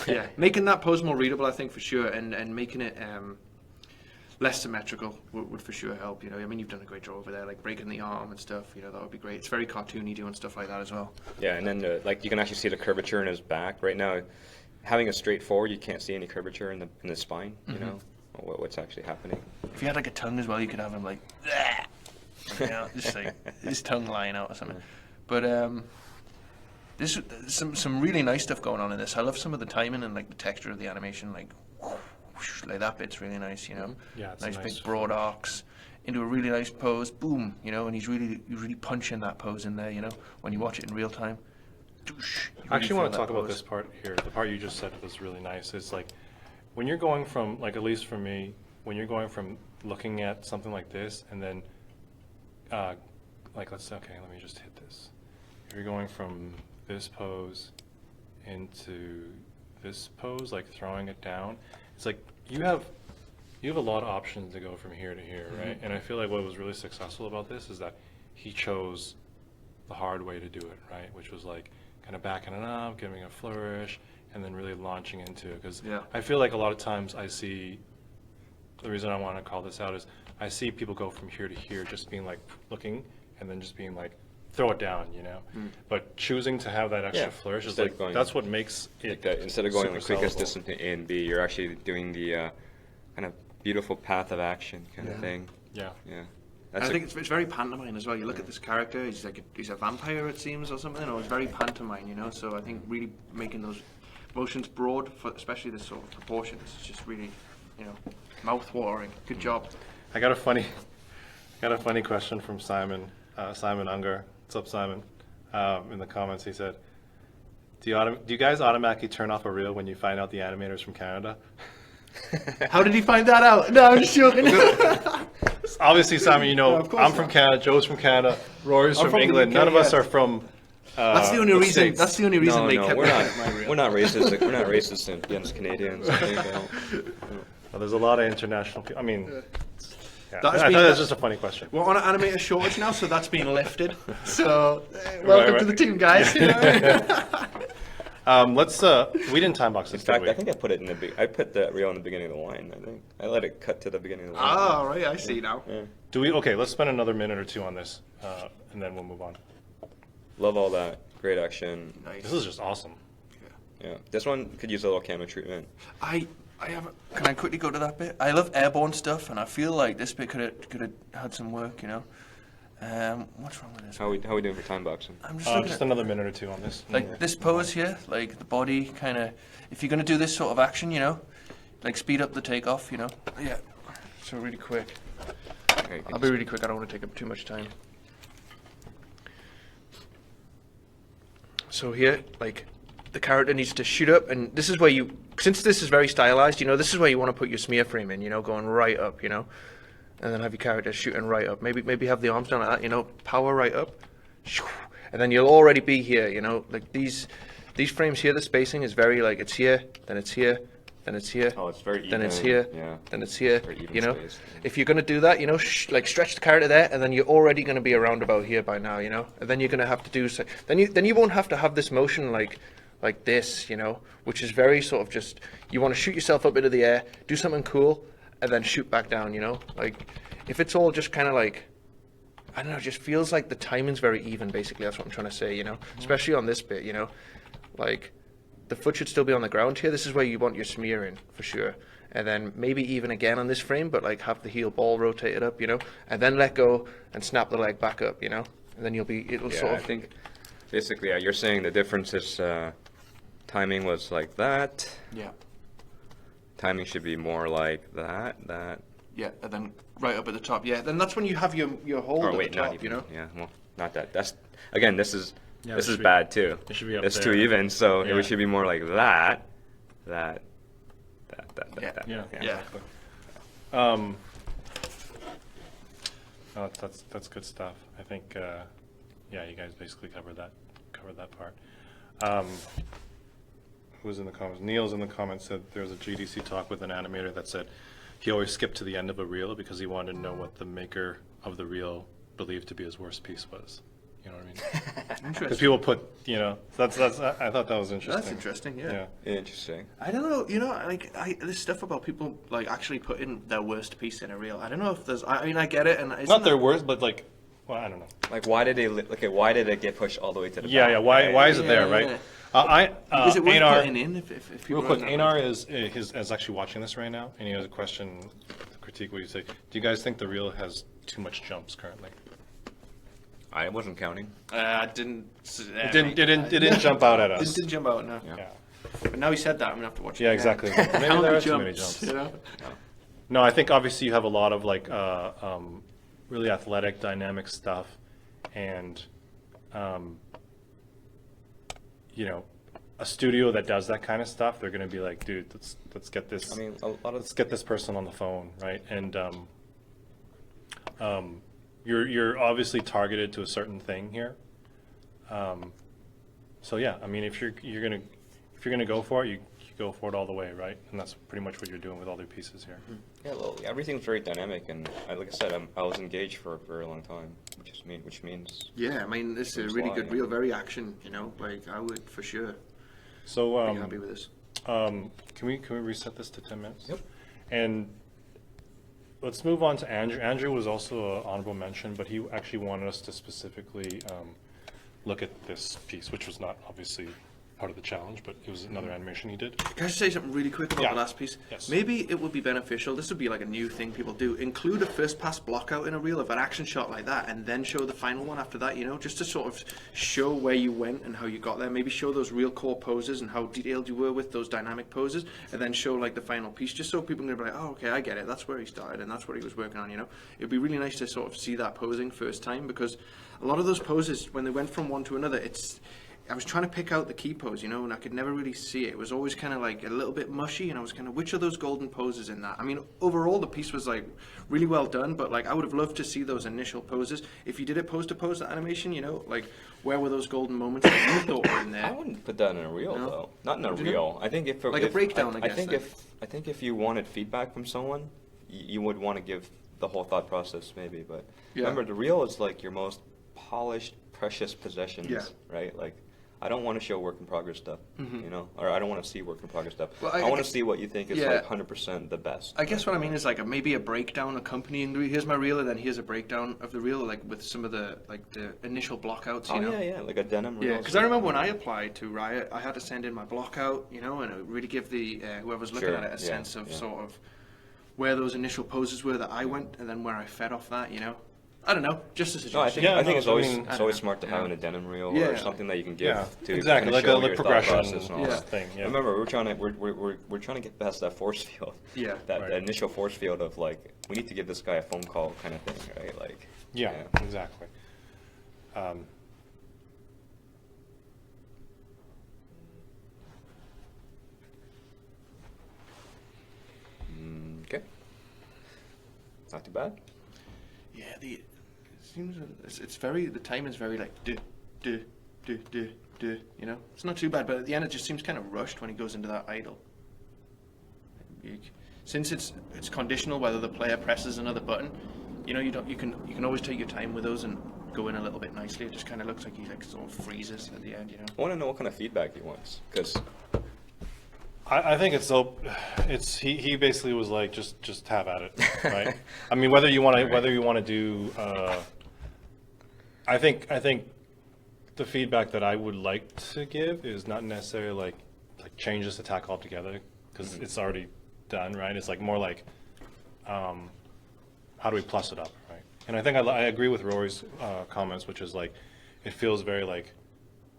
Speaker 4: Yeah, making that pose more readable, I think, for sure, and making it less symmetrical would for sure help. I mean, you've done a great job over there, like breaking the arm and stuff. That would be great. It's very cartoony doing stuff like that as well.
Speaker 3: Yeah, and then like you can actually see the curvature in his back right now. Having a straight forward, you can't see any curvature in the spine. You know what's actually happening.
Speaker 4: If you had like a tongue as well, you could have him like, just like his tongue lying out or something. But there's some really nice stuff going on in this. I love some of the timing and like the texture of the animation, like that bit's really nice.
Speaker 1: Yeah, it's
Speaker 4: nice
Speaker 1: nice.
Speaker 4: big broad arcs into a really nice pose. Boom, and he's really punching that pose in there. When you watch it in real time. Doosh, you
Speaker 1: I actually
Speaker 4: really
Speaker 1: want to
Speaker 4: feel
Speaker 1: talk
Speaker 4: that
Speaker 1: about
Speaker 4: pose.
Speaker 1: this part here. The part you just said was really nice. It's like when you're going from, like, at least for me, when you're going from looking at something like this and then, like, let me just hit this. If you're going from this pose into this pose, like throwing it down, it's like you have a lot of options to go from here to here, right? And I feel like what was really successful about this is that he chose the hard way to do it, right? Which was like kind of backing it up, giving a flourish, and then really launching into it. Because
Speaker 4: Yeah.
Speaker 1: I feel like a lot of times I see, the reason I want to call this out is I see people go from here to here just being like looking and then just being like, throw it down, But choosing to have that extra
Speaker 3: Yeah,
Speaker 1: flourish is
Speaker 3: instead of
Speaker 1: like,
Speaker 3: going-
Speaker 1: that's what makes
Speaker 3: Like
Speaker 1: it
Speaker 3: that, instead of going the
Speaker 1: super
Speaker 3: quickest
Speaker 1: sellable.
Speaker 3: distance to A and B, you're actually doing the kind of beautiful path of action kind of thing.
Speaker 1: Yeah.
Speaker 3: Yeah.
Speaker 4: And I think it's very pantomime as well. You look at this character; he's a vampire, it seems, or something. It's very pantomime, So I think really making those motions broad, for especially this sort of proportions, is just really, mouth-watering. Good job.
Speaker 1: I got a funny question from Simon Unger. What's up, Simon? In the comments, he said, "Do you guys automatically turn off a reel when you find out the animator's from Canada?"
Speaker 4: How did he find that out? No, I'm just joking.
Speaker 1: obviously, Simon, you know,
Speaker 4: No, of course
Speaker 1: I'm from
Speaker 4: not.
Speaker 1: Canada, Joe's from Canada, Rory's from
Speaker 4: from the
Speaker 1: England.
Speaker 4: UK,
Speaker 1: None of us
Speaker 4: yeah.
Speaker 1: are from.
Speaker 4: That's the only reason.
Speaker 1: States.
Speaker 4: That's the only reason
Speaker 3: No,
Speaker 4: they
Speaker 3: no,
Speaker 4: kept
Speaker 3: we're
Speaker 4: it
Speaker 3: not.
Speaker 4: at my reel.
Speaker 3: We're not racist. We're not racist against Canadians. I think.
Speaker 1: Well, there's a lot of international people. I mean, yeah.
Speaker 4: That's
Speaker 1: I
Speaker 4: been-
Speaker 1: thought that was just a funny question.
Speaker 4: We're on an animator shortage now, so that's been lifted. So welcome
Speaker 1: right.
Speaker 4: to the team, guys. You know?
Speaker 1: Let's. We didn't time box
Speaker 3: In
Speaker 1: this.
Speaker 3: fact,
Speaker 1: did we?
Speaker 3: I think I put it in the. I put that reel in the beginning of the line. I think I let it cut to the beginning of the line.
Speaker 4: Ah, right. I see now.
Speaker 3: Yeah.
Speaker 1: Do we? Okay, let's spend another minute or two on this, and then we'll move on.
Speaker 3: Love all that. Great action.
Speaker 1: This is just awesome.
Speaker 3: Yeah. This one could use a little camera treatment.
Speaker 2: I have. Can I quickly go to that bit? I love airborne stuff, and I feel like this bit could have had some work. You know. What's wrong with this?
Speaker 3: How we doing for time boxing?
Speaker 2: I'm just looking
Speaker 1: Just
Speaker 2: at
Speaker 1: another minute or two on this.
Speaker 2: like this pose here, like the body kind of. If you're gonna do this sort of action, you know, like speed up the takeoff. You know. Yeah. So really quick.
Speaker 3: Okay,
Speaker 2: I'll be really quick. I don't want to take up too much time. So here, like, the character needs to shoot up, and this is where you, since this is very stylized, you know, this is where you want to put your smear frame in, you know, going right up, you know, and then have your character shooting right up. Maybe have the arms down like that, you know, power right up, and then you'll already be here, you know, like these frames here. The spacing is very like it's here, then it's here, then it's here.
Speaker 3: Oh, it's very
Speaker 2: Then it's
Speaker 3: even,
Speaker 2: here,
Speaker 3: yeah.
Speaker 2: then it's here.
Speaker 3: Very even
Speaker 2: You know,
Speaker 3: spaced, yeah.
Speaker 2: if you're gonna do that, you know, like stretch the character there, and then you're already gonna be around about here by now, you know. And then you're gonna have to do then you won't have to have this motion like this, you know, which is very sort of just you want to shoot yourself up into the air, do something cool, and then shoot back down, you know. Like if it's all just kind of like I don't know, it just feels like the timing's very even. Basically, that's what I'm trying to say, you know, especially on this bit, you know, like. The foot should still be on the ground here. This is where you want your smear in, for sure. And then maybe even again on this frame, but like have the heel ball rotated up, you know, and then let go and snap the leg back up, you know, and then it'll
Speaker 3: Yeah,
Speaker 2: sort
Speaker 3: I
Speaker 2: of.
Speaker 3: think basically you're saying the difference is timing was like that.
Speaker 2: Yeah,
Speaker 3: Timing should be more like that.
Speaker 2: yeah, and then right up at the top. Yeah, then that's when you have your hold
Speaker 3: Or
Speaker 2: at
Speaker 3: wait,
Speaker 2: the
Speaker 3: not
Speaker 2: top,
Speaker 3: even.
Speaker 2: you know.
Speaker 3: Yeah, well, not that. That's again. This is
Speaker 1: Yeah,
Speaker 3: this
Speaker 1: it
Speaker 3: is
Speaker 1: should be-
Speaker 3: bad too.
Speaker 1: it should be up
Speaker 3: It's
Speaker 1: there.
Speaker 3: too even, so
Speaker 1: Yeah.
Speaker 3: it should be more like that.
Speaker 2: Yeah.
Speaker 1: Yeah.
Speaker 2: Yeah.
Speaker 1: No, that's good stuff. I think, yeah, you guys basically covered that part. Who was in the comments? Neil's in the comments said there was a GDC talk with an animator that said he always skipped to the end of a reel because he wanted to know what the maker of the reel believed to be his worst piece was. You know what I mean? Because
Speaker 2: Interesting.
Speaker 1: people put, you know, that's I thought that was interesting.
Speaker 2: That's interesting.
Speaker 1: Yeah.
Speaker 3: Interesting.
Speaker 2: I don't know, you know, like this stuff about people like actually putting their worst piece in a reel. I don't know if there's. I mean, I get it, and it's
Speaker 1: Not their worst, but like, well, I don't know.
Speaker 3: Like, why did they? Okay, why did it get pushed all the way to the
Speaker 1: Yeah,
Speaker 3: back?
Speaker 1: yeah. Why is it
Speaker 2: Yeah,
Speaker 1: there,
Speaker 2: yeah.
Speaker 1: right?
Speaker 2: Is it worth
Speaker 1: Einar,
Speaker 2: putting in if people
Speaker 1: real quick,
Speaker 2: are not
Speaker 1: Einar
Speaker 2: like-
Speaker 1: is actually watching this right now, and he has a question, critique. What you say? Do you guys think the reel has too much jumps currently?
Speaker 3: I wasn't counting.
Speaker 2: I didn't.
Speaker 1: It didn't jump out at us.
Speaker 2: Didn't jump out, no.
Speaker 1: Yeah.
Speaker 2: But now he said that, I'm gonna have to watch it.
Speaker 1: Yeah,
Speaker 2: again.
Speaker 1: exactly. Maybe
Speaker 2: How
Speaker 1: there
Speaker 2: many
Speaker 1: are too many
Speaker 2: jumps,
Speaker 1: jumps.
Speaker 2: you know?
Speaker 1: No, I think obviously you have a lot of like really athletic, dynamic stuff, and you know, a studio that does that kind of stuff, they're going to be like, dude, let's get this.
Speaker 3: I mean, a lot of
Speaker 1: let's get this person on the phone, right? And you're obviously targeted to a certain thing here. So yeah, I mean, if you're gonna go for it, you go for it all the way, right? And that's pretty much what you're doing with all their pieces here.
Speaker 3: Yeah, well, everything's very dynamic, and like I said, I was engaged for a very long time, which means
Speaker 2: Yeah, I mean, this is a
Speaker 3: Seems
Speaker 2: really
Speaker 3: like,
Speaker 2: good
Speaker 3: yeah.
Speaker 2: reel, very action, you know, like I would for sure
Speaker 1: So
Speaker 2: be happy with this.
Speaker 1: can we reset this to 10 minutes?
Speaker 3: Yep.
Speaker 1: And let's move on to Andrew. Andrew was also an honorable mention, but he actually wanted us to specifically look at this piece, which was not obviously part of the challenge, but it was another animation he did.
Speaker 2: Can I just say something really quick about
Speaker 1: Yeah.
Speaker 2: the last piece?
Speaker 1: Yes.
Speaker 2: Maybe it would be beneficial, this would be like a new thing people do, include a first pass block out in a reel of an action shot like that, and then show the final one after that, you know, just to sort of show where you went and how you got there. Maybe show those real core poses and how detailed you were with those dynamic poses, and then show like the final piece, just so people can be like, oh, okay, I get it, that's where he started and that's what he was working on, you know. It'd be really nice to sort of see that posing first time, because a lot of those poses, when they went from one to another,
Speaker 4: I was trying to pick out the key pose, you know, and I could never really see it. It was always kind of like a little bit mushy, and I was kind of, which are those golden poses in that? I mean, overall, the piece was like really well done, but like I would have loved to see those initial poses. If you did it pose to pose, that animation, you know, like where were those golden moments that you thought were in there?
Speaker 3: I wouldn't put that in a reel
Speaker 4: No?
Speaker 3: though. Not in a
Speaker 4: Would you
Speaker 3: reel. I think if
Speaker 4: Like a breakdown, I guess,
Speaker 3: think
Speaker 4: then.
Speaker 3: I think if you wanted feedback from someone, you would want to give the whole thought process maybe. But
Speaker 4: Yeah.
Speaker 3: remember, the reel is like your most polished, precious possessions,
Speaker 4: Yeah.
Speaker 3: right? Like, I don't want to show work in progress stuff, you know, or I don't want to see work in progress stuff.
Speaker 4: Well,
Speaker 3: I
Speaker 4: I
Speaker 3: want to
Speaker 4: guess-
Speaker 3: see what you think is
Speaker 4: yeah.
Speaker 3: like 100% the best.
Speaker 4: I guess what I mean is like maybe a breakdown accompanying the here's my reel, and then here's a breakdown of the reel, like with some of the like the initial blockouts, you
Speaker 3: Oh
Speaker 4: know.
Speaker 3: yeah, like a denim reel.
Speaker 4: Yeah, because I remember when I applied to Riot, I had to send in my block out, you know, and it would really give the whoever's looking
Speaker 3: Sure,
Speaker 4: at it a
Speaker 3: yeah,
Speaker 4: sense of
Speaker 3: yeah.
Speaker 4: sort of where those initial poses were that I went, and then where I fed off that, you know. I don't know, just a
Speaker 3: No, I
Speaker 4: suggestion.
Speaker 3: think,
Speaker 1: Yeah,
Speaker 3: I think
Speaker 1: no,
Speaker 3: it's
Speaker 1: I
Speaker 3: always
Speaker 1: mean,
Speaker 3: it's
Speaker 4: I don't
Speaker 3: always
Speaker 4: know.
Speaker 3: smart to have in a denim reel
Speaker 4: Yeah.
Speaker 3: or something that you can give
Speaker 1: Yeah,
Speaker 3: to
Speaker 1: exactly,
Speaker 3: kinda
Speaker 1: like
Speaker 3: show
Speaker 1: a
Speaker 3: your thought
Speaker 1: progression
Speaker 3: process and all
Speaker 4: Yeah.
Speaker 3: that.
Speaker 1: thing. Yeah.
Speaker 3: Remember, we're trying to get past that force field.
Speaker 4: Yeah.
Speaker 3: That
Speaker 1: Right.
Speaker 3: the initial force field of like, we need to give this guy a phone call kind of thing, right? Like.
Speaker 1: Yeah, exactly.
Speaker 3: Okay. Not too bad.
Speaker 4: Yeah, it seems it's very, the time is very like duh, duh, duh, duh, duh, you know. It's not too bad, but at the end it just seems kind of rushed when he goes into that idle. Since it's conditional whether the player presses another button, you know, you can always take your time with those and go in a little bit nicely. It just kind of looks like he like sort of freezes at the end, you know.
Speaker 3: I want to know what kind of feedback he wants, because
Speaker 1: I think it's he basically was like just have at it, right? I mean, whether you want to do, I think the feedback that I would like to give is not necessarily like change this attack altogether, because it's already done, right? It's like more like how do we plus it up, right? And I think I agree with Rory's comments, which is like it feels very like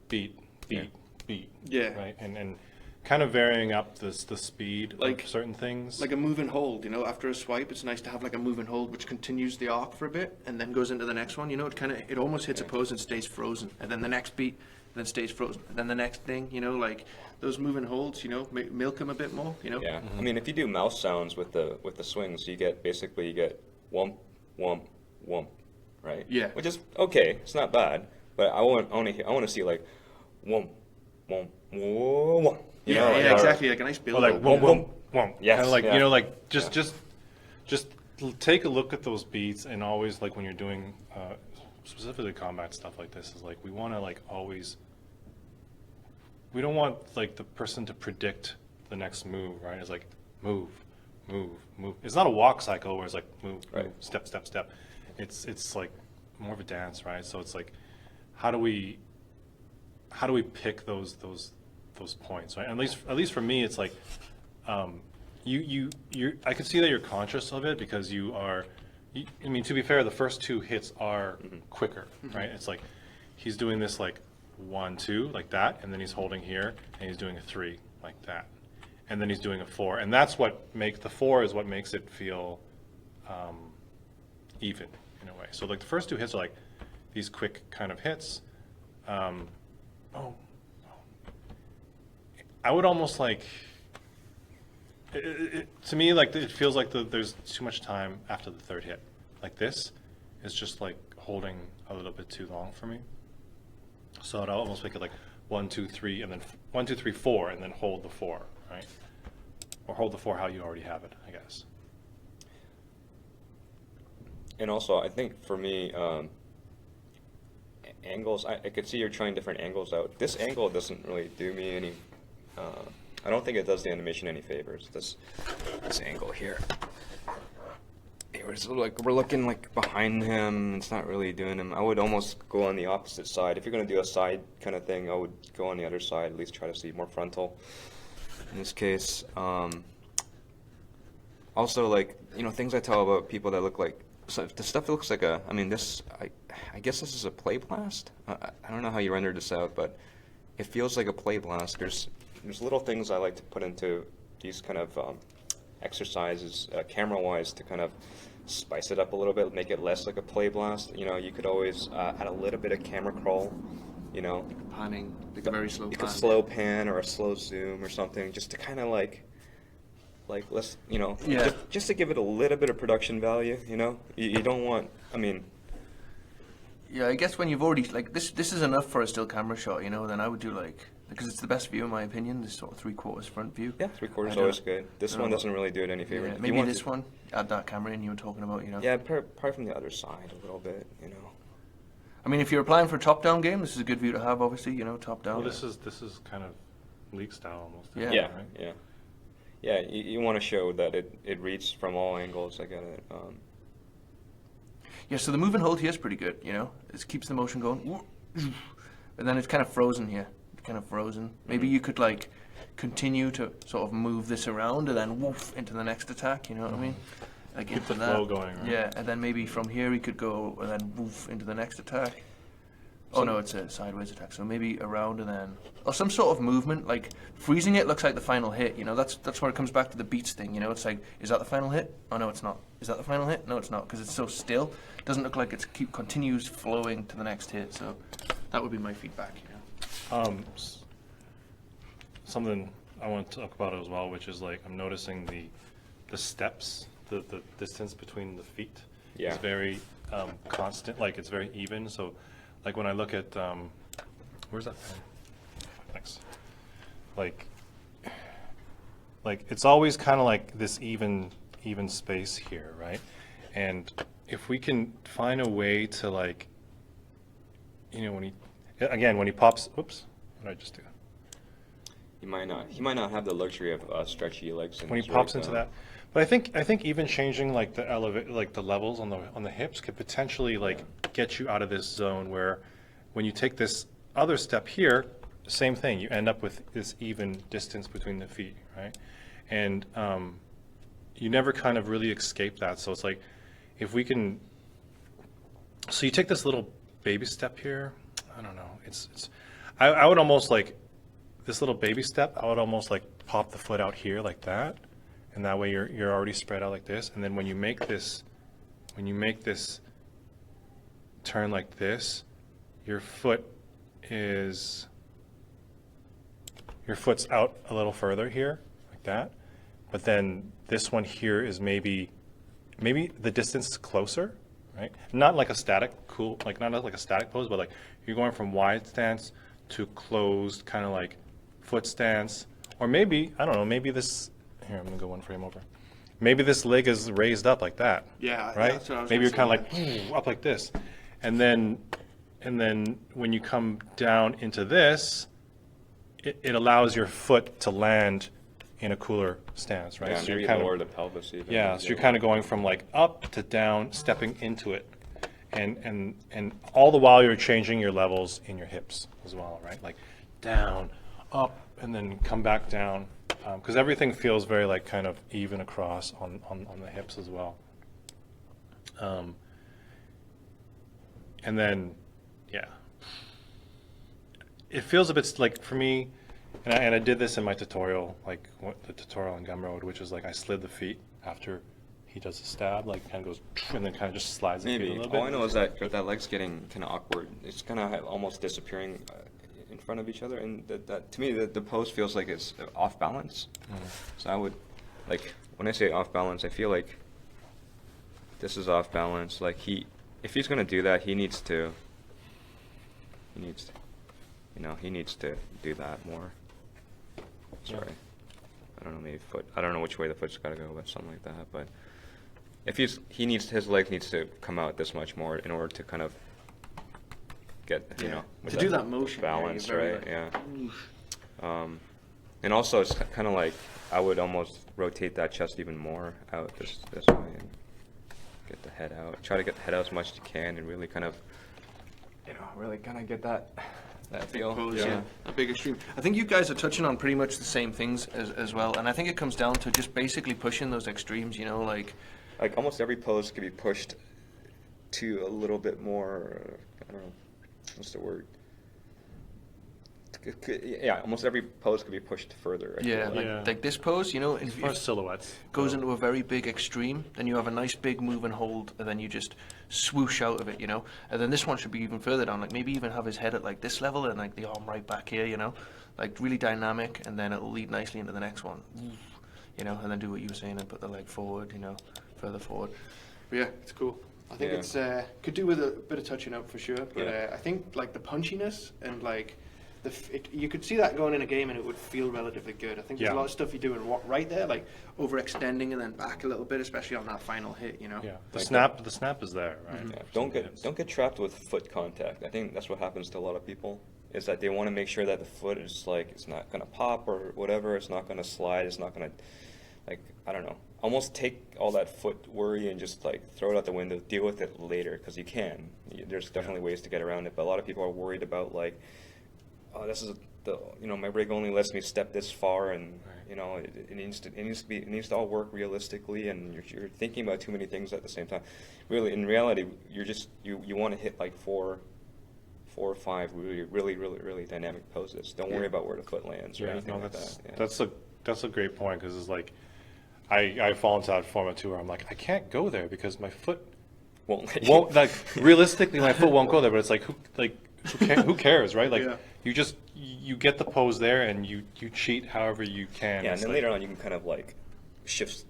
Speaker 1: beat,
Speaker 4: Yeah.
Speaker 1: right? And kind of varying up the speed
Speaker 4: Like-
Speaker 1: of certain things.
Speaker 4: Like a move and hold, you know, after a swipe, it's nice to have like a move and hold which continues the arc for a bit and then goes into the next one, you know, it almost hits a pose and stays frozen, and then the next beat, then stays frozen, and then the next thing, you know, like those move and holds, you know, milk them a bit more, you know.
Speaker 3: yeah. I mean, if you do mouse sounds with the swings, you get whump, whump, whump, right?
Speaker 4: Yeah.
Speaker 3: Which is okay. It's not bad, but I want to see like whump, whump, whump. You know, like,
Speaker 4: Yeah, exactly, like a nice build.
Speaker 1: Or like whoom, whoom, whoom.
Speaker 3: Yes,
Speaker 1: Kind of like,
Speaker 3: yeah.
Speaker 1: you know, like just take a look at those beats, and always like when you're doing specifically combat stuff like this is like we want to like always, we don't want like the person to predict the next move, right? It's like move, move, move. It's not a walk cycle where it's like move,
Speaker 3: Right.
Speaker 1: move, step, step, step. It's like more of a dance, right? So it's like how do we pick those points, right? At least for me, it's like I can see that you're conscious of it because you are. I mean, to be fair, the first two hits are quicker, right? It's like he's doing this like 1, 2 like that, and then he's holding here, and he's doing a 3 like that, and then he's doing a 4, and that's what the 4 is what makes it feel even in a way. So like the first two hits are like these quick kind of hits. I would almost like to me like it feels like there's too much time after the third hit. Like this is just like holding a little bit too long for me. So I'd almost make it like 1, 2, 3, and then 1, 2, 3, 4, and then hold the 4, right? Or hold the 4 how you already have it, I guess.
Speaker 3: And also, I think for me, angles, I could see you're trying different angles out. This angle doesn't really do me any, I don't think it does the animation any favors. This angle here. It's like we're looking like behind him. It's not really doing him. I would almost go on the opposite side. If you're going to do a side kind of thing, I would go on the other side, at least try to see more frontal in this case. Also, like, you know, things I tell about people that look like, so the stuff that looks like I guess this is a play blast. I don't know how you rendered this out, but it feels like a play blast. There's little things I like to put into these kind of exercises, camera-wise, to kind of spice it up a little bit, make it less like a play blast. You know, you could always add a little bit of camera crawl you know.
Speaker 4: Panning, like a very slow
Speaker 3: You
Speaker 4: pan.
Speaker 3: could slow pan or a slow zoom or something, just to kind of like let's, you know,
Speaker 2: Yeah.
Speaker 3: just to give it a little bit of production value, you know. You don't want, I mean,
Speaker 2: Yeah, I guess when you've already like this is enough for a still camera shot, you know. Then I would do like, because it's the best view in my opinion. This sort of 3/4 front view.
Speaker 3: yeah, 3/4
Speaker 2: I
Speaker 3: is
Speaker 2: don't-
Speaker 3: always good. This
Speaker 2: I
Speaker 3: one
Speaker 2: don't-
Speaker 3: doesn't really do it any favor.
Speaker 2: Yeah,
Speaker 3: If you
Speaker 2: maybe
Speaker 3: want
Speaker 2: this
Speaker 3: to-
Speaker 2: one. Add that camera in you were talking about, you know.
Speaker 3: Yeah, apart from the other side a little bit, you know.
Speaker 2: I mean, if you're applying for a top-down game, this is a good view to have. Obviously, you know, top-down.
Speaker 1: Well, this is kind of league style almost.
Speaker 2: Yeah.
Speaker 3: Yeah,
Speaker 1: Right?
Speaker 3: yeah, yeah. You want to show that it reads from all angles. I get it.
Speaker 2: Yeah, so the move and hold here is pretty good, you know. It keeps the motion going. And then it's kind of frozen here. Kind of frozen. Maybe you could, like, continue to sort of move this around and then woof into the next attack, you know what I mean? Like
Speaker 1: Keep
Speaker 2: into
Speaker 1: the
Speaker 2: that.
Speaker 1: flow going, right?
Speaker 2: Yeah, and then maybe from here he could go and then woof into the next attack. Oh no, it's a sideways attack. So maybe around and then, or some sort of movement. Like freezing it looks like the final hit. You know, that's where it comes back to the beats thing. You know, it's like, is that the final hit? Oh no, it's not. Is that the final hit? No, it's not, because it's so still. It doesn't look like it's continues flowing to the next hit. So
Speaker 4: That would be my feedback. You know.
Speaker 1: Something I want to talk about as well, which is like I'm noticing the steps, the distance between the feet
Speaker 3: Yeah.
Speaker 1: is very constant. Like it's very even. So, like when I look at where's that pen? Thanks. Like it's always kind of like this even space here, right? And if we can find a way to like, you know, when he pops, oops, what did I just do?
Speaker 3: He might not have the luxury of stretchy legs. In
Speaker 1: When he
Speaker 3: his
Speaker 1: pops
Speaker 3: rig,
Speaker 1: into
Speaker 3: though.
Speaker 1: that. But I think even changing like the levels on the hips could potentially like get you out of this zone where when you take this other step here, same thing, you end up with this even distance between the feet, right? And you never kind of really escape that. So it's like if we can, so you take this little baby step here, I don't know, I would almost like this little baby step, I would almost like pop the foot out here like that, and that way you're already spread out like this. And then when you make this turn like this, your foot's out a little further here, like that. But then this one here is maybe the distance is closer, right? Not like a static not like a static pose, but like you're going from wide stance to closed kind of like foot stance, or maybe, I don't know, maybe this, here, I'm gonna go one frame over. Maybe this leg is raised up like that.
Speaker 4: Yeah,
Speaker 1: right?
Speaker 4: that's what I was
Speaker 1: Maybe you're
Speaker 4: gonna
Speaker 1: kind of like up like this. And then when you come down into this, it allows your foot to land in a cooler stance, right?
Speaker 3: Yeah,
Speaker 1: So you're
Speaker 3: maybe
Speaker 1: kind
Speaker 3: lower
Speaker 1: of,
Speaker 3: the pelvis even.
Speaker 1: yeah, so you're kind of going from like up to down, stepping into it. And all the while you're changing your levels in your hips as well, right? Like down, up, and then come back down. Because everything feels very like kind of even across on the hips as well. And then, yeah. It feels a bit like, for me, and I did this in my tutorial, like the tutorial on Gumroad, which is like I slid the feet after he does a stab, like kind of goes, and then kind of just slides the feet a
Speaker 3: Maybe.
Speaker 1: little bit.
Speaker 3: All I know is that leg's getting kind of awkward. It's kind of almost disappearing in front of each other, and that to me the pose feels like it's off balance. So I would, like, when I say off balance, I feel like this is off balance. Like if he's gonna do that, he needs to do that more. Sorry. I don't know, maybe foot. I don't know which way the foot's got to go, but something like that. But if his leg needs to come out this much more in order to kind of get, you know, with
Speaker 4: To do that motion, yeah,
Speaker 3: balance,
Speaker 4: you're very
Speaker 3: right?
Speaker 4: like,
Speaker 3: Yeah. And also, it's kind of like I would almost rotate that chest even more out this way and get the head out. Try to get the head out as much as you can, and really kind of, you know, really kind of get that feel.
Speaker 4: Pose, yeah. A big extreme. I think you guys are touching on pretty much the same things as well, and I think it comes down to just basically pushing those extremes, you know, like
Speaker 3: almost every pose could be pushed to a little bit more, I don't know, what's the word? Yeah, almost every pose could be pushed further. I feel
Speaker 2: yeah,
Speaker 3: like.
Speaker 2: like this pose, you know,
Speaker 1: For silhouettes.
Speaker 2: goes into a very big extreme, then you have a nice big move and hold, and then you just swoosh out of it, you know. And then this one should be even further down, like maybe even have his head at like this level and like the arm right back here, you know, like really dynamic, and then it'll lead nicely into the next one, you know, and then do what you were saying and put the leg forward, you know, further forward.
Speaker 4: But yeah, it's cool. I think
Speaker 3: Yeah.
Speaker 4: it's could do with a bit of touching up for sure. But
Speaker 3: Yeah.
Speaker 4: I think like the punchiness and like you could see that going in a game and it would feel relatively good. I think there's a
Speaker 1: Yeah.
Speaker 4: lot of stuff you do right there, like overextending and then back a little bit, especially on that final hit. You know.
Speaker 1: Yeah, the
Speaker 3: Like
Speaker 1: snap is there, right?
Speaker 3: Yeah,
Speaker 1: For
Speaker 3: don't
Speaker 1: some hits.
Speaker 3: get trapped with foot contact. I think that's what happens to a lot of people. Is that they want to make sure that the foot is like it's not gonna pop or whatever. It's not gonna slide. It's not gonna, like, I don't know. Almost take all that foot worry and just like throw it out the window. Deal with it later because you can. There's definitely ways to get around it. But a lot of people are worried about like, oh, this is my rig only lets me step this far, and you know it needs to all work realistically, and you're thinking about too many things at the same time. Really, in reality, you're just you want to hit like four or five really dynamic poses. Don't worry about where the foot lands or anything like that. Yeah.
Speaker 1: That's a great point, because it's like I fall into that format too, where I'm like, I can't go there because my foot won't like realistically my foot won't go there, but it's like who cares, right? Like
Speaker 4: Yeah.
Speaker 1: you get the pose there and you cheat however you can.
Speaker 3: Yeah, and
Speaker 1: It's
Speaker 3: then
Speaker 1: like-
Speaker 3: later on you can kind of like shift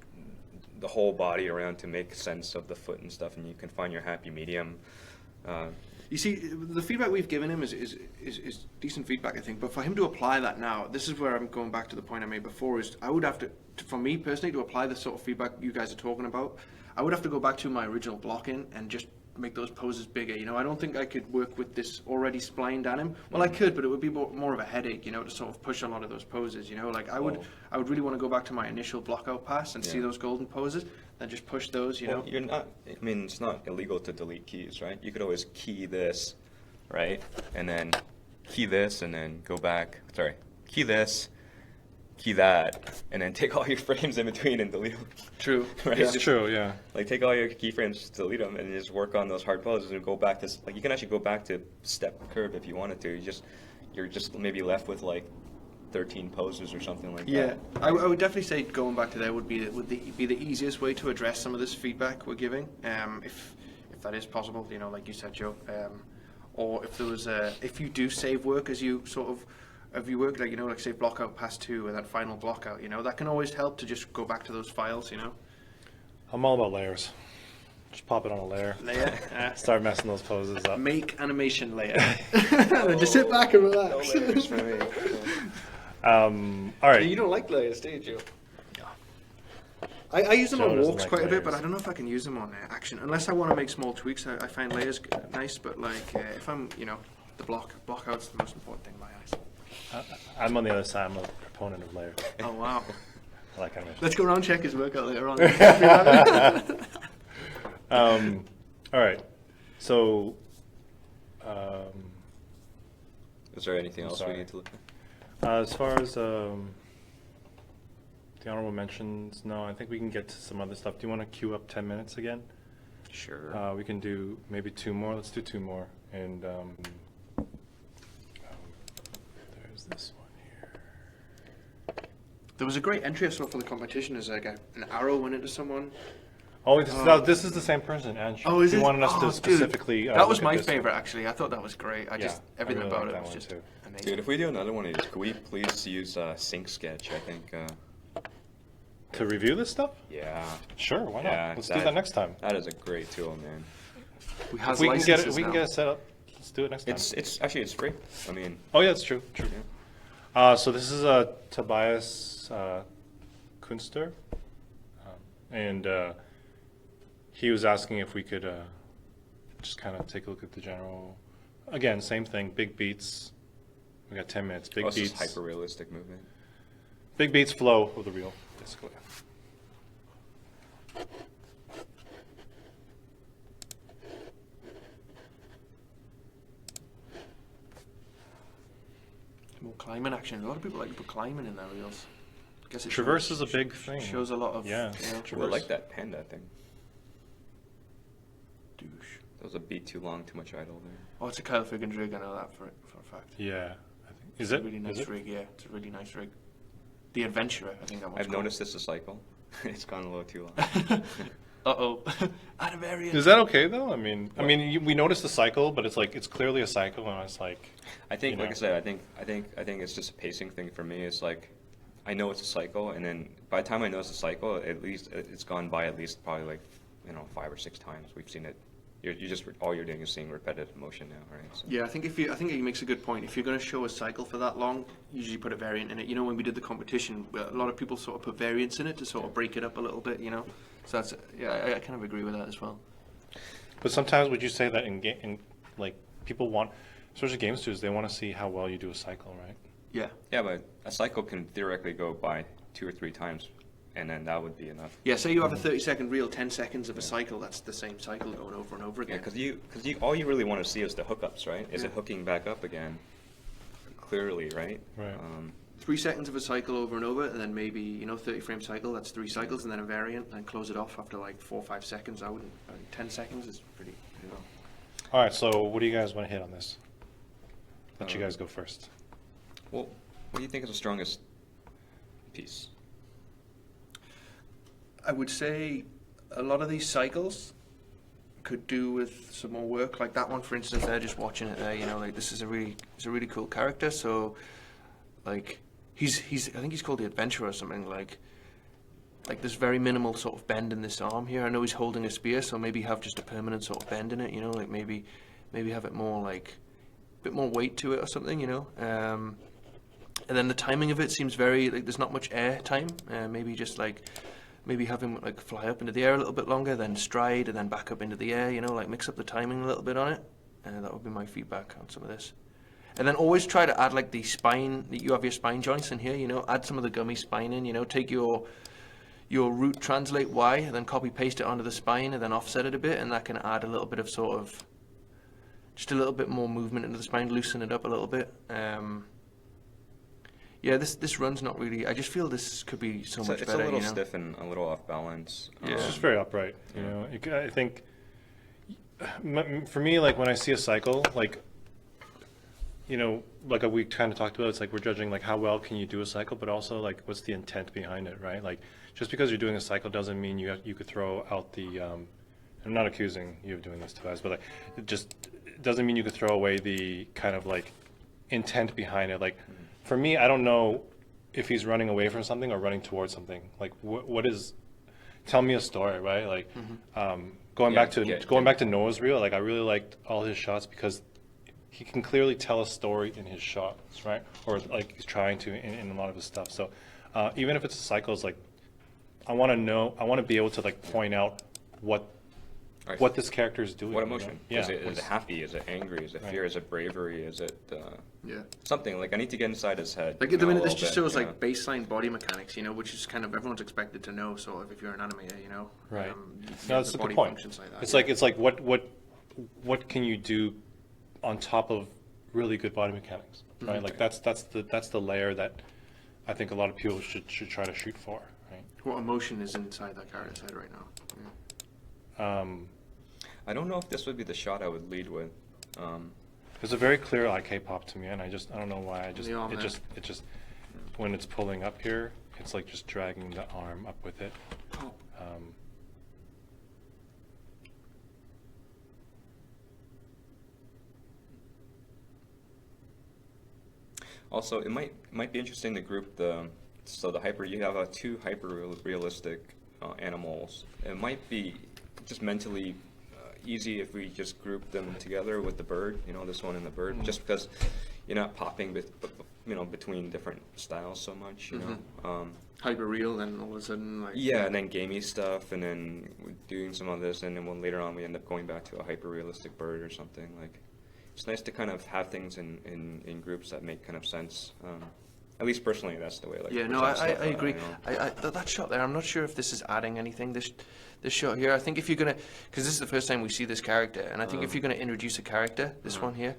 Speaker 3: the whole body around to make sense of the foot and stuff, and you can find your happy medium.
Speaker 4: You see, the feedback we've given him is decent feedback, I think. But for him to apply that now, this is where I'm going back to the point I made before. Is I would have to, for me personally, to apply the sort of feedback you guys are talking about, I would have to go back to my original blocking and just make those poses bigger. You know, I don't think I could work with this already splined anim. Well, I could, but it would be more of a headache, you know, to sort of push a lot of those poses. You know, like I would really want to go back to my initial block out pass and see those golden poses, then just push those. You know,
Speaker 3: You're not. I mean, it's not illegal to delete keys, right? You could always key this, right, and then key this, and then go back. Sorry, key this, key that, and then take all your frames in between and delete them.
Speaker 4: true.
Speaker 3: Right?
Speaker 1: It's
Speaker 3: Just,
Speaker 1: true, yeah.
Speaker 3: Like take all your keyframes, delete them, and just work on those hard poses and go back to like you can actually go back to step curve if you wanted to. You're just maybe left with like 13 poses or something like
Speaker 4: Yeah,
Speaker 3: that.
Speaker 4: I would definitely say going back to there would be the easiest way to address some of this feedback we're giving, if that is possible. You know, like you said, Joe, or if there was if you do save work as you sort of you work, like, you know, like say block out pass 2 or that final block out, you know, that can always help to just go back to those files, you know.
Speaker 1: I'm all about layers. Just pop it on a layer.
Speaker 4: Layer,
Speaker 1: Start messing those poses up.
Speaker 4: make animation layer. Then just sit back and relax.
Speaker 3: No layers for me.
Speaker 1: All right.
Speaker 4: You don't like layers, do you, Joe? I use them
Speaker 1: Joe
Speaker 4: on
Speaker 1: doesn't
Speaker 4: walks
Speaker 1: like
Speaker 4: quite a bit,
Speaker 1: layers.
Speaker 4: but I don't know if I can use them on action. Unless I want to make small tweaks, I find layers nice, but like if I'm, you know, the block out's the most important thing in my eyes.
Speaker 1: I'm on the other side. I'm a proponent of layers.
Speaker 4: Oh, wow.
Speaker 1: I like animation.
Speaker 4: Let's go around check his workout later on.
Speaker 1: All right. So,
Speaker 3: Is there anything
Speaker 1: I'm
Speaker 3: else
Speaker 1: sorry.
Speaker 3: we need to look at?
Speaker 1: as far as the honorable mentions, no, I think we can get to some other stuff. Do you want to queue up 10 minutes again?
Speaker 3: Sure.
Speaker 1: We can do maybe 2 more. Let's do 2 more. And there's this one here.
Speaker 4: There was a great entry I saw for the competition as like an arrow went into someone.
Speaker 1: Oh, this is the same person, and
Speaker 4: Oh, is
Speaker 1: she
Speaker 4: it?
Speaker 1: wanted us
Speaker 4: Oh,
Speaker 1: to
Speaker 4: dude.
Speaker 1: specifically.
Speaker 4: That was
Speaker 1: look at
Speaker 4: my
Speaker 1: this
Speaker 4: favorite,
Speaker 1: one.
Speaker 4: actually. I thought that was great.
Speaker 1: Yeah,
Speaker 4: Everything
Speaker 1: I really
Speaker 4: about
Speaker 1: like
Speaker 4: it
Speaker 1: that
Speaker 4: was
Speaker 1: one
Speaker 4: just
Speaker 1: too.
Speaker 4: amazing.
Speaker 3: Dude, if we do another one of these, could we please use Sync Sketch? I think.
Speaker 1: To review this stuff?
Speaker 3: Yeah.
Speaker 1: Sure, why not?
Speaker 3: Yeah,
Speaker 1: Let's do that next time.
Speaker 3: That is a great tool, man.
Speaker 4: We have
Speaker 1: If we can get it,
Speaker 4: licenses
Speaker 1: we can
Speaker 4: now.
Speaker 1: get it set up. Let's do it next time.
Speaker 3: It's actually it's free. I mean,
Speaker 1: Oh yeah, it's true. True.
Speaker 3: yeah.
Speaker 1: So this is Tobias Kunster, and he was asking if we could just kind of take a look at the general. Again, same thing. Big beats. We got 10 minutes. Big
Speaker 3: It's
Speaker 1: beats.
Speaker 3: just hyper realistic movement.
Speaker 1: Big beats flow of the reel, basically.
Speaker 4: More climbing action. A lot of people like to put climbing in their reels. I guess it
Speaker 1: Traverse
Speaker 4: shows-
Speaker 1: is a big thing.
Speaker 4: Shows a lot of
Speaker 1: Yeah,
Speaker 4: you know,
Speaker 3: I like that panda thing.
Speaker 4: douche.
Speaker 3: That was a beat too long, too much idle there.
Speaker 4: Oh, it's a Kyle Figgins rig. I know that for a fact.
Speaker 1: Yeah, I think.
Speaker 4: It's
Speaker 1: Is
Speaker 4: a
Speaker 1: it?
Speaker 4: really nice
Speaker 1: Is it?
Speaker 4: rig? Yeah, it's a really nice rig. The Adventurer, I think that one's
Speaker 3: I've
Speaker 4: called.
Speaker 3: noticed this a cycle. It's gone a little too long.
Speaker 4: Uh-oh. Add a variant.
Speaker 1: Is that okay though? We notice the cycle, but it's like it's clearly a cycle, and it's like.
Speaker 3: I think,
Speaker 1: you know.
Speaker 3: like I said, I think it's just a pacing thing for me. It's like, I know it's a cycle, and then by the time I know it's a cycle, at least it's gone by at least probably like, 5 or 6 times. We've seen it. You just all you're doing is seeing repetitive motion now, right? So.
Speaker 4: Yeah, I think he makes a good point. If you're going to show a cycle for that long, usually put a variant in it. When we did the competition, a lot of people sort of put variants in it to sort of break it up a little bit. So that's I kind of agree with that as well.
Speaker 1: But sometimes would you say that in like people want, especially game studios, they want to see how well you do a cycle, right?
Speaker 4: Yeah.
Speaker 3: Yeah, but a cycle can theoretically go by 2 or 3 times, and then that would be enough.
Speaker 4: Yeah, say you have a 30-second reel, 10 seconds of a cycle. That's the same cycle going over and over again.
Speaker 3: Yeah, because all you really want to see is the hookups, right? Is it hooking back up again? Clearly, right?
Speaker 1: Right.
Speaker 4: 3 seconds of a cycle over and over, and then maybe 30-frame cycle. That's 3 cycles, and then a variant, and close it off after like 4 or 5 seconds. 10 seconds is pretty low.
Speaker 1: All right. So what do you guys want to hit on this? Let you guys go first.
Speaker 3: Well, what do you think is the strongest piece?
Speaker 4: I would say a lot of these cycles could do with some more work. Like that one, for instance, there, just watching it there, like this is a really cool character. So, like, I think he's called the Adventurer or something. Like there's very minimal sort of bend in this arm here. I know he's holding a spear, so maybe have just a permanent sort of bend in it. Like maybe have it more like a bit more weight to it or something. And then the timing of it seems very like there's not much air time. Maybe just like. Maybe have him like fly up into the air a little bit longer, then stride, and then back up into the air. Like mix up the timing a little bit on it. That would be my feedback on some of this. And then always try to add like the spine. You have your spine joints in here. Add some of the gummy spine in. Take your root translate Y, and then copy paste it onto the spine, and then offset it a bit, and that can add a little bit of sort of just a little bit more movement into the spine, loosen it up a little bit. Yeah, this run's not really. I just feel this could be so much better.
Speaker 3: It's a little stiff and a little off balance.
Speaker 4: Yeah.
Speaker 1: It's just very upright. I think for me, like when I see a cycle, like we kind of talked about, it's like we're judging like how well can you do a cycle, but also like what's the intent behind it, right? Like just because you're doing a cycle doesn't mean you could throw out the. I'm not accusing you of doing this to guys, but like it doesn't mean you could throw away the kind of like intent behind it, like. For me, I don't know if he's running away from something or running towards something. Like, what is? Tell me a story, right? Like, going back to Noah's reel. Like, I really liked all his shots because he can clearly tell a story in his shots, right? Or like he's trying to in a lot of his stuff. So, even if it's a cycle, it's like I want to be able to like point out what this character is doing.
Speaker 3: What emotion?
Speaker 1: Yeah.
Speaker 3: Is it happy? Is it angry? Is it fear? Is it bravery? Is it something? Like I need to get inside his head.
Speaker 4: Like at the minute, this just shows like baseline body mechanics, which is kind of everyone's expected to know. So if you're an animator,
Speaker 1: right?
Speaker 4: No,
Speaker 1: that's the good point. It's like what can you do on top of really good body mechanics, right? Like that's the layer that I think a lot of people should try to shoot for, right?
Speaker 4: What emotion is inside that character's head right now?
Speaker 3: I don't know if this would be the shot I would lead with.
Speaker 1: There's a very clear IK pop to me, and I don't know why. It just when it's pulling up here, it's like just dragging the arm up with it.
Speaker 3: Also, it might be interesting to group the you have 2 hyper realistic animals. It might be just mentally easy if we just group them together with the bird, this one and the bird, just because you're not popping between different styles so much,
Speaker 4: Hyper real, and all of a sudden
Speaker 3: and then gamey stuff, and then doing some of this, and then when later on we end up going back to a hyper realistic bird or something. Like it's nice to kind of have things in groups that make kind of sense. At least personally, that's the way. Like,
Speaker 4: I agree. That shot there, I'm not sure if this is adding anything. This shot here, I think if you're gonna, because this is the first time we see this character, and I think if you're gonna introduce a character, this one here,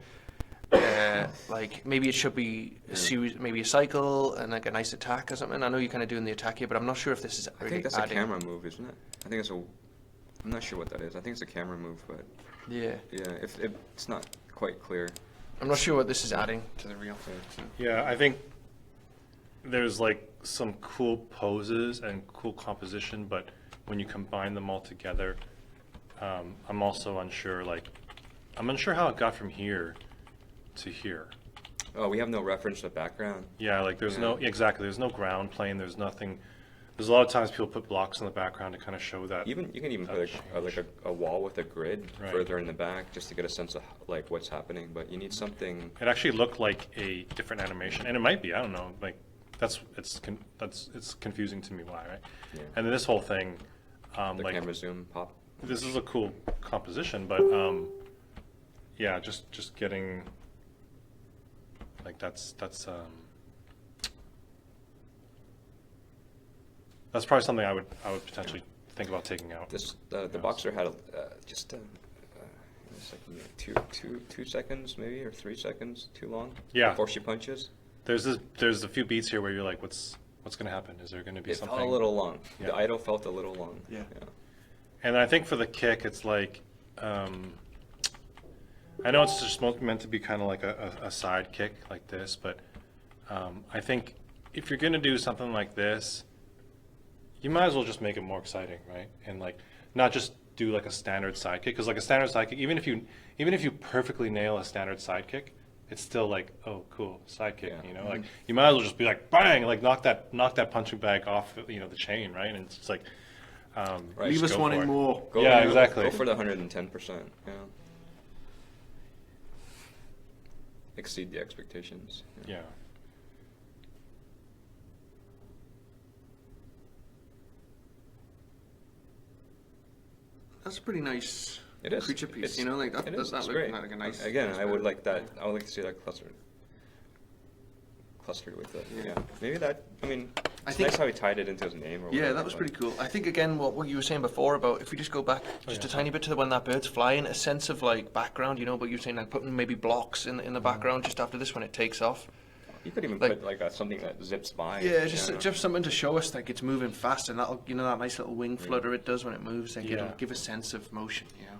Speaker 4: like maybe it should be a series, maybe a cycle and like a nice attack or something. I know you're kind of doing the attack here, but I'm not sure if this is.
Speaker 3: I think that's adding. A camera move, isn't it? I think I'm not sure what that is. I think it's a camera move, but yeah, if it's not quite clear.
Speaker 4: I'm not sure what this is adding to the reel.
Speaker 1: Yeah, I think there's like some cool poses and cool composition, but when you combine them all together, I'm also unsure, like, I'm unsure how it got from here to here.
Speaker 3: Oh, we have no reference to background.
Speaker 1: Yeah, like there's no,
Speaker 3: Yeah.
Speaker 1: exactly, there's no ground plane, there's nothing. There's a lot of times people put blocks in the background to kind of show that.
Speaker 3: Even you can even
Speaker 1: that
Speaker 3: put
Speaker 1: change.
Speaker 3: a wall with a grid
Speaker 1: Right.
Speaker 3: further in the back just to get a sense of like what's happening. But you need something.
Speaker 1: It actually looked like a different animation, and it might be, I don't know, like, it's confusing to me why, right?
Speaker 3: Yeah.
Speaker 1: And then this whole thing,
Speaker 3: The
Speaker 1: like,
Speaker 3: camera zoom pop.
Speaker 1: this is a cool composition, but yeah, just getting, like, that's probably something I would potentially think about taking out.
Speaker 3: This the
Speaker 1: Yeah.
Speaker 3: boxer had just a second, 2 seconds maybe or 3 seconds too long.
Speaker 1: Yeah.
Speaker 3: Before she punches.
Speaker 1: There's a few beats here where you're like, what's gonna happen? Is there gonna be
Speaker 3: It
Speaker 1: something?
Speaker 3: felt a little long.
Speaker 1: Yeah.
Speaker 3: The idle felt a little long.
Speaker 4: Yeah.
Speaker 1: And I think for the kick, it's like, I know it's just meant to be kind of like a side kick like this, but I think if you're gonna do something like this, you might as well just make it more exciting, right? And like not just do like a standard side kick, because like a standard side kick, even if you perfectly nail a standard side kick, it's still like, oh, cool, side kick,
Speaker 3: Yeah.
Speaker 1: you know? Like you might as well just be like, bang, like knock that punching bag off, you know, the chain, right? And it's just like,
Speaker 3: Right.
Speaker 4: Leave
Speaker 1: just
Speaker 4: us
Speaker 1: go
Speaker 4: wanting
Speaker 1: for it.
Speaker 4: more.
Speaker 1: Yeah, exactly.
Speaker 3: Go for the 110%. Yeah. Exceed the expectations.
Speaker 1: Yeah.
Speaker 4: That's a pretty nice
Speaker 3: It is.
Speaker 4: creature piece.
Speaker 3: It's-
Speaker 4: You know, like that.
Speaker 3: It
Speaker 4: Does
Speaker 3: is.
Speaker 4: that
Speaker 3: It's
Speaker 4: look
Speaker 3: great.
Speaker 4: like a nice?
Speaker 3: Again,
Speaker 4: nice
Speaker 3: I would
Speaker 4: bit?
Speaker 3: like that.
Speaker 4: Yeah.
Speaker 3: I would like to see that clustered with it.
Speaker 4: Yeah.
Speaker 3: Yeah. Maybe that. I mean,
Speaker 4: I
Speaker 3: it's
Speaker 4: think-
Speaker 3: nice how he tied it into his name. Or
Speaker 2: Yeah,
Speaker 3: whatever,
Speaker 2: that was
Speaker 3: but-
Speaker 2: pretty cool. I think again what you were saying before about if we just go back just a tiny bit to when that bird's flying, a sense of like background, you know, but you were saying like putting maybe blocks in the background just after this when it takes off.
Speaker 3: You could even
Speaker 2: like-
Speaker 3: put like something that zips by.
Speaker 2: Yeah,
Speaker 3: you
Speaker 2: just
Speaker 3: know?
Speaker 2: just something to show us like it's moving fast and that'll, you know, that nice little wing flutter it does when it moves, like it'll
Speaker 1: Yeah.
Speaker 2: give a sense of motion, you know.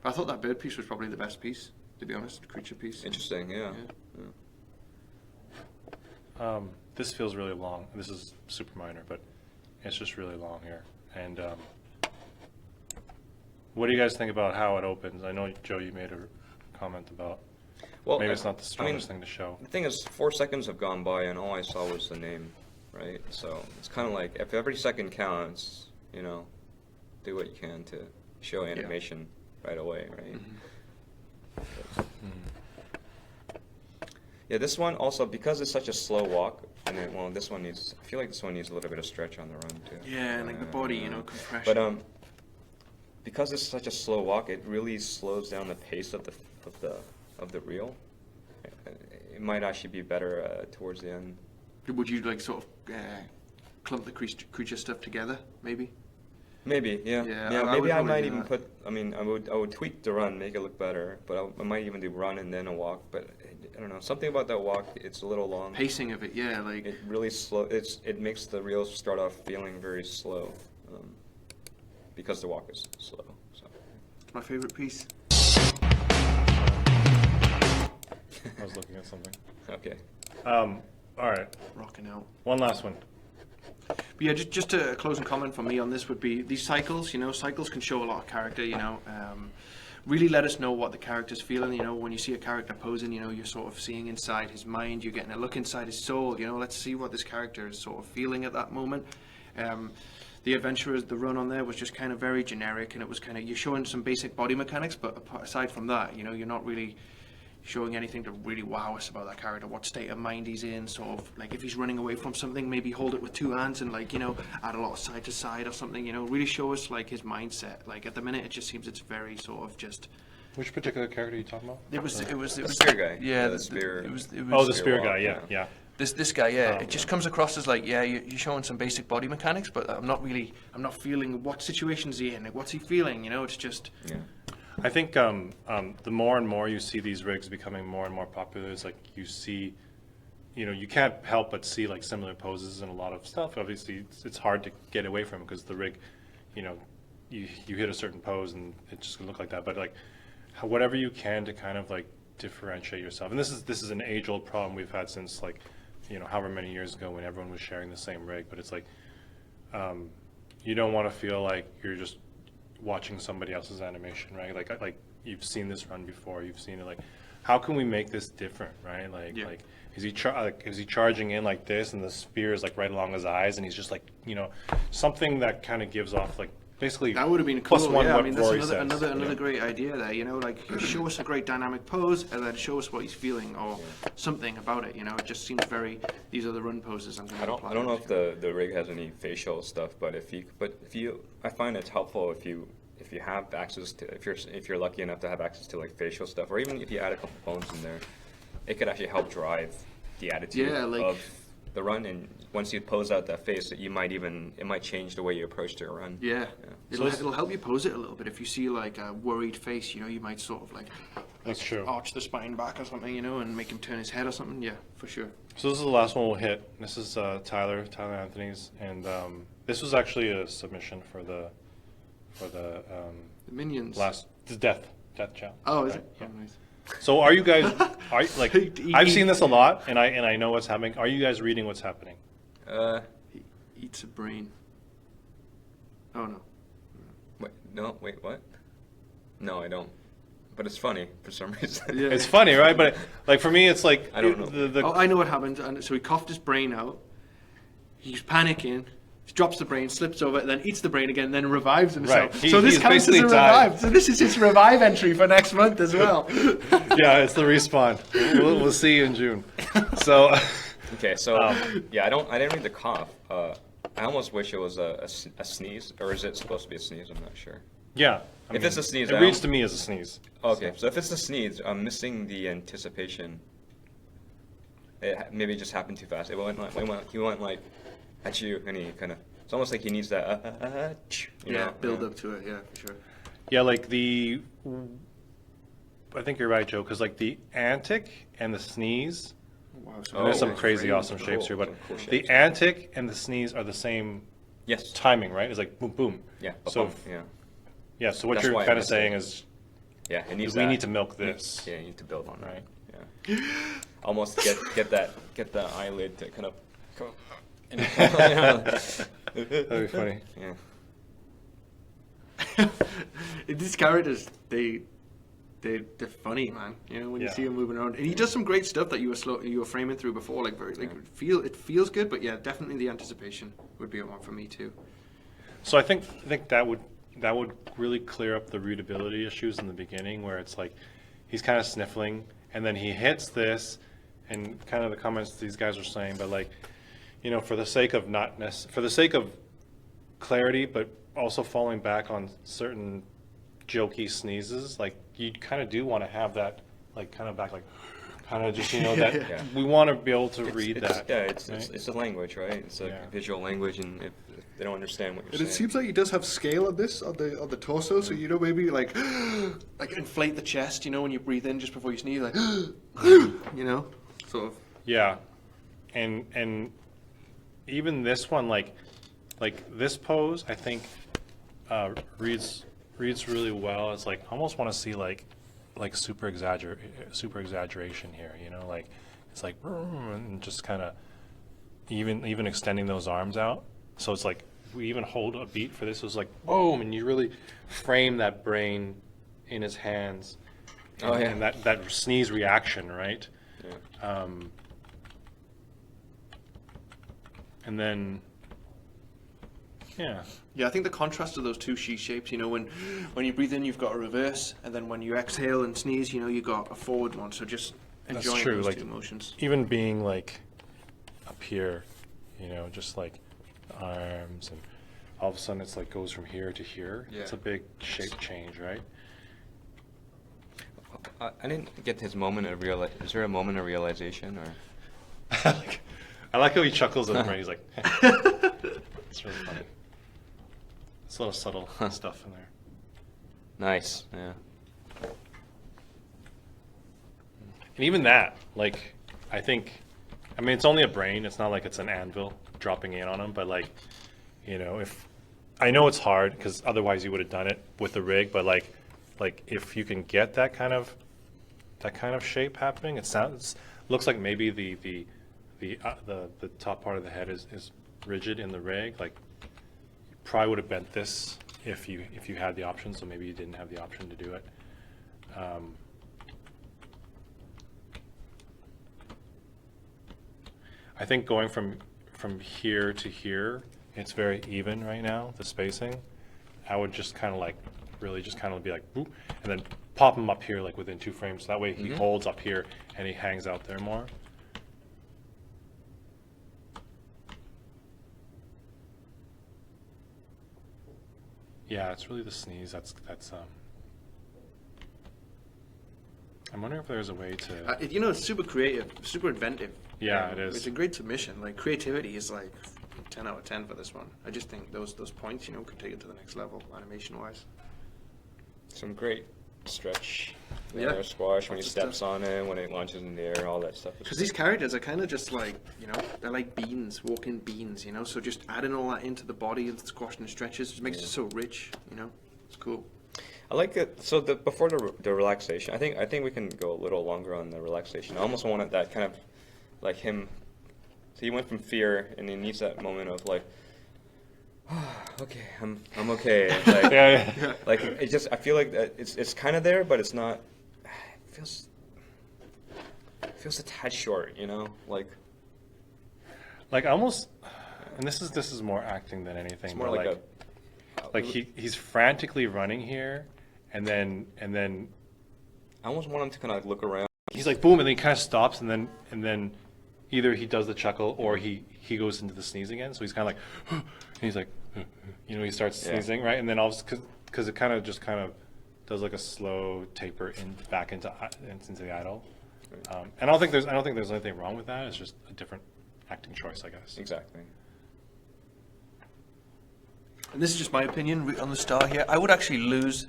Speaker 4: But I thought that bird piece was probably the best piece, to be honest. Creature piece.
Speaker 3: Interesting. Yeah.
Speaker 4: Yeah.
Speaker 1: This feels really long. This is super minor, but it's just really long here. And what do you guys think about how it opens? I know, Joe, you made a comment about
Speaker 3: Well,
Speaker 1: maybe it's not the
Speaker 3: I mean,
Speaker 1: strongest thing to show.
Speaker 3: The thing is, 4 seconds have gone by, and all I saw was the name, right? So it's kind of like if every second counts, you know, do what you can to show animation right away, right? Yeah, this one also, because it's such a slow walk, and then, well, this one needs, I feel like this one needs a little bit of stretch on the run too.
Speaker 4: Yeah, and like the body, you know, compression.
Speaker 3: But because it's such a slow walk, it really slows down the pace of the reel. It might actually be better towards the end.
Speaker 4: Would you like sort of clump the creature stuff together, maybe?
Speaker 3: Maybe, yeah.
Speaker 4: Yeah,
Speaker 3: Yeah,
Speaker 4: I would
Speaker 3: maybe I
Speaker 4: probably
Speaker 3: might
Speaker 4: do
Speaker 3: even
Speaker 4: that.
Speaker 3: put, I mean, I would tweak the run, make it look better, but I might even do run and then a walk, but I don't know, something about that walk, it's a little long.
Speaker 4: Pacing of it, yeah, like
Speaker 3: It really it makes the reel start off feeling very slow, because the walk is slow, so.
Speaker 4: it's my favorite piece.
Speaker 1: I was looking at something.
Speaker 3: Okay.
Speaker 1: All right,
Speaker 4: Rocking out.
Speaker 1: one last one.
Speaker 4: But yeah, just a closing comment from me on this would be these cycles. You know, cycles can show a lot of character. You know, really let us know what the character's feeling. You know, when you see a character posing, you know, you're sort of seeing inside his mind. You're getting a look inside his soul. You know, let's see what this character is sort of feeling at that moment. The Adventurers, the run on there was just kind of very generic, and it was kind of you're showing some basic body mechanics, but aside from that, you know, you're not really showing anything to really wow us about that character, what state of mind he's in, sort of like if he's running away from something, maybe hold it with two hands and like, you know, add a lot of side to side or something, you know, really show us like his mindset. Like at the minute it just seems it's very sort of just
Speaker 1: Which particular character are you talking about?
Speaker 4: it was
Speaker 3: The spear guy.
Speaker 4: yeah,
Speaker 3: The spear.
Speaker 4: it was
Speaker 1: Oh, the
Speaker 3: Spear
Speaker 1: spear
Speaker 3: walk,
Speaker 1: guy, yeah,
Speaker 3: yeah.
Speaker 1: yeah.
Speaker 2: This guy, yeah,
Speaker 1: Oh,
Speaker 2: it just comes across as like, yeah, you're showing some basic body mechanics, but I'm not feeling what situation is he in, like, what's he feeling, you know, it's just,
Speaker 3: Yeah.
Speaker 1: I think the more and more you see these rigs becoming more and more popular, it's like you see, you know, you can't help but see like similar poses and a lot of stuff. Obviously, it's hard to get away from because the rig, you know, you hit a certain pose and it's just gonna look like that. But like, whatever you can to kind of like differentiate yourself. And this is an age-old problem we've had since like, you know, however many years ago when everyone was sharing the same rig. But it's like, you don't want to feel like you're just watching somebody else's animation, right? Like you've seen this run before, you've seen it. Like, how can we make this different, right? Like,
Speaker 4: Yeah.
Speaker 1: like is he charging in like this, and the spear is like right along his eyes, and he's just like, something that kind of gives off like basically
Speaker 4: That would have been cool.
Speaker 1: plus one
Speaker 4: Yeah, I
Speaker 1: what
Speaker 4: mean, that's
Speaker 1: Rory
Speaker 4: another
Speaker 1: says,
Speaker 4: another great idea there. Like show us a great dynamic pose, and then show us what he's feeling or something about it. It just seems very. These are the run poses I'm going to apply.
Speaker 3: I don't know if the rig has any facial stuff, but if you, I find it's helpful if you have access to, if you're lucky enough to have access to like facial stuff, or even if you add a couple bones in there, it could actually help drive the attitude of the run. And once you pose out that face, it might change the way you approach the run.
Speaker 4: Yeah. It'll help you pose it a little bit. If you see like a worried face, you might sort of like
Speaker 1: That's true.
Speaker 4: arch the spine back or something, and make him turn his head or something. Yeah, for sure.
Speaker 1: So this is the last one we'll hit. This is Tyler Anthony's, and this was actually a submission for the
Speaker 4: The minions.
Speaker 1: the death challenge.
Speaker 4: Oh, is
Speaker 1: right?
Speaker 4: it?
Speaker 1: Yeah.
Speaker 4: Oh, nice.
Speaker 1: So are you guys? I've seen this a lot, and I know what's happening. Are you guys reading what's happening?
Speaker 4: He eats a brain. Oh no.
Speaker 3: Wait, what? No, I don't. But it's funny for some reason.
Speaker 4: Yeah.
Speaker 1: It's funny, right? But like for me, it's like
Speaker 3: I don't know.
Speaker 4: Oh, I know what happened. And so he coughed his brain out. He's panicking. He drops the brain, slips over, then eats the brain again, then revives himself.
Speaker 1: Right.
Speaker 4: So this
Speaker 1: he's
Speaker 4: counts as
Speaker 1: basically
Speaker 4: a
Speaker 1: died.
Speaker 4: revive. So this is his revive entry for next month as well.
Speaker 1: Yeah, it's the respawn. We'll see you in June. So
Speaker 3: Okay, so I didn't read the cough. I almost wish it was a sneeze, or is it supposed to be a sneeze? I'm not sure.
Speaker 1: yeah,
Speaker 3: If it's a sneeze,
Speaker 1: it
Speaker 3: I
Speaker 1: reads
Speaker 3: don't-
Speaker 1: to me as a sneeze.
Speaker 3: Okay, so if it's a sneeze, I'm missing the anticipation. Maybe it just happened too fast. He went like at you, and he kind of. It's almost like he needs that.
Speaker 4: Build up to it. Yeah, for sure.
Speaker 1: Yeah, like I think you're right, Joe, because like the antic and the sneeze.
Speaker 4: Wow.
Speaker 1: And there's some
Speaker 3: Oh,
Speaker 1: crazy
Speaker 3: cool,
Speaker 1: awesome shapes here, but
Speaker 3: some cool
Speaker 1: the
Speaker 3: shapes.
Speaker 1: antic and the sneeze are the same
Speaker 3: Yes.
Speaker 1: timing, right? It's like boom, boom.
Speaker 3: Yeah.
Speaker 1: So
Speaker 3: bump, yeah.
Speaker 1: yeah. So what
Speaker 3: That's
Speaker 1: you're
Speaker 3: why I
Speaker 1: kind of
Speaker 3: missed
Speaker 1: saying
Speaker 3: it.
Speaker 1: is
Speaker 3: Yeah. It needs
Speaker 1: we
Speaker 3: that.
Speaker 1: need to milk this.
Speaker 3: Yeah, you need to build on
Speaker 1: Right.
Speaker 3: that. Yeah. Almost get the eyelid to kind of go.
Speaker 1: That'd be funny.
Speaker 3: Yeah.
Speaker 4: These characters, they're funny, man. When you
Speaker 1: Yeah.
Speaker 4: see him moving around, and he does some great stuff that you were framing through before, like it feels good. But yeah, definitely the anticipation would be a one for me too.
Speaker 1: So I think that would really clear up the readability issues in the beginning, where it's like he's kind of sniffling, and then he hits this, and kind of the comments these guys are saying, but like, for the sake of for the sake of clarity, but also falling back on certain jokey sneezes, like you kind of do want to have that, like kind of back, like kind of just that
Speaker 3: Yeah.
Speaker 1: we want to be able to read
Speaker 3: It's-
Speaker 1: that.
Speaker 3: Yeah, it's
Speaker 1: right?
Speaker 3: a language, right? It's a
Speaker 1: Yeah.
Speaker 3: visual language, and if they don't understand what you're
Speaker 5: And
Speaker 3: saying.
Speaker 5: it seems like he does have scale on this, on the torso, so maybe like
Speaker 4: Like inflate the chest, when you breathe in just before you sneeze, like sort of.
Speaker 1: Yeah, and even this one, like this pose, I think reads really well. It's like I almost want to see like super exaggeration here. Like it's like and just kind of even extending those arms out. So it's like we even hold a beat for this. It was like boom, and you really frame that brain in his hands.
Speaker 3: Oh, yeah.
Speaker 1: And that sneeze reaction, right?
Speaker 3: Yeah.
Speaker 1: And then, yeah.
Speaker 4: Yeah, I think the contrast of those two she shapes, when you breathe in, you've got a reverse, and then when you exhale and sneeze, you've got a forward one. So just
Speaker 1: That's
Speaker 4: enjoying
Speaker 1: true,
Speaker 4: those
Speaker 1: like-
Speaker 4: two motions.
Speaker 1: Even being like up here, just like arms, and all of a sudden it's like goes from here to here.
Speaker 3: Yeah.
Speaker 1: It's a big shape change, right?
Speaker 3: I didn't get his moment of Is there a moment of realization, or?
Speaker 1: I like how he chuckles at him, right? He's like, it's really funny. It's a little subtle stuff in there.
Speaker 3: Nice. Yeah.
Speaker 1: And even that, like, I mean, it's only a brain. It's not like it's an anvil dropping in on him. But like, if I know it's hard because otherwise you would have done it with the rig. But like if you can get that kind of shape happening, looks like maybe the top part of the head is rigid in the rig. Like probably would have bent this if you had the option. So maybe you didn't have the option to do it. I think going from here to here, it's very even right now, the spacing. I would just kind of like, really just kind of be like, boop, and then pop him up here like within 2 frames. So that way he holds up here and he hangs out there more. Yeah, it's really the sneeze. That's I'm wondering if there's a way to.
Speaker 4: You know, it's super creative, super inventive.
Speaker 1: Yeah, it is.
Speaker 4: It's a great submission. Like, creativity is like 10 out of 10 for this one. I just think those points, you know, could take it to the next level, animation-wise.
Speaker 3: Some great stretch.
Speaker 4: Yeah.
Speaker 3: There, squash when he
Speaker 4: Lots of
Speaker 3: steps on it, when it launches in the air, all that stuff.
Speaker 4: Because these characters are kind of just like, you know, they're like beans, walking beans, you know. So just adding all that into the body and squashing and stretches just makes it so rich, you know. It's cool.
Speaker 3: I like it. So before the relaxation, I think we can go a little longer on the relaxation. I almost wanted that kind of like him. So he went from fear, and he needs that moment of like, oh, okay, I'm okay. Like,
Speaker 1: Yeah.
Speaker 3: like it just, I feel like that it's kind of there, but it's not. It feels a tad short, you know, like
Speaker 1: almost, and this is more acting than anything.
Speaker 3: it's more
Speaker 1: but
Speaker 3: like
Speaker 1: he's frantically running here, and then
Speaker 3: I almost want him to kind of like look around.
Speaker 1: he's like boom, and then he kind of stops, and then either he does the chuckle or he goes into the sneeze again. So he's kind of like, and he's like, you know, he starts sneezing, right, and then all because it kind of does like a slow taper back into the idle. And I don't think there's anything wrong with that. It's just a different acting choice, I guess.
Speaker 3: Exactly.
Speaker 2: And this is just my opinion on the star here. I would actually lose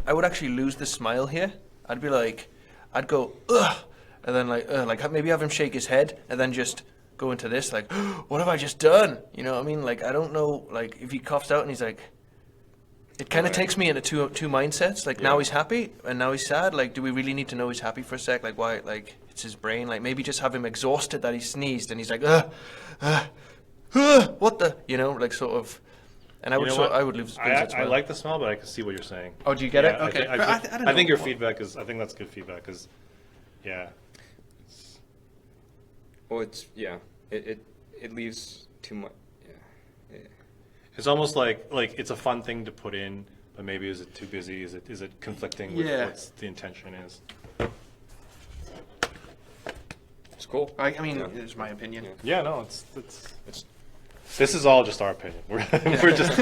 Speaker 2: the smile here. I'd be like, I'd go, ugh, and then like maybe have him shake his head, and then just go into this, like, what have I just done? You know what I mean? Like, I don't know, like, if he coughs out and he's like, it kind of takes me into two mindsets. Like, now he's happy, and now he's sad. Like, do we really need to know he's happy for a sec? Like, why? Like, it's his brain. Like, maybe just have him exhausted that he sneezed, and he's like, what the? You know, like, sort of. And I would lose that
Speaker 1: I
Speaker 2: smile.
Speaker 1: like the smell, but I can see what you're saying.
Speaker 2: Oh, do you get it?
Speaker 1: Yeah,
Speaker 2: Okay.
Speaker 1: I think your feedback is. I think that's good feedback. Because, yeah.
Speaker 3: Well, it leaves too much. Yeah.
Speaker 1: It's almost like it's a fun thing to put in, but maybe is it too busy? Is it conflicting with what the intention is?
Speaker 3: It's cool.
Speaker 4: I mean, it's my opinion.
Speaker 1: Yeah, no, it's this is all just our opinion. We're just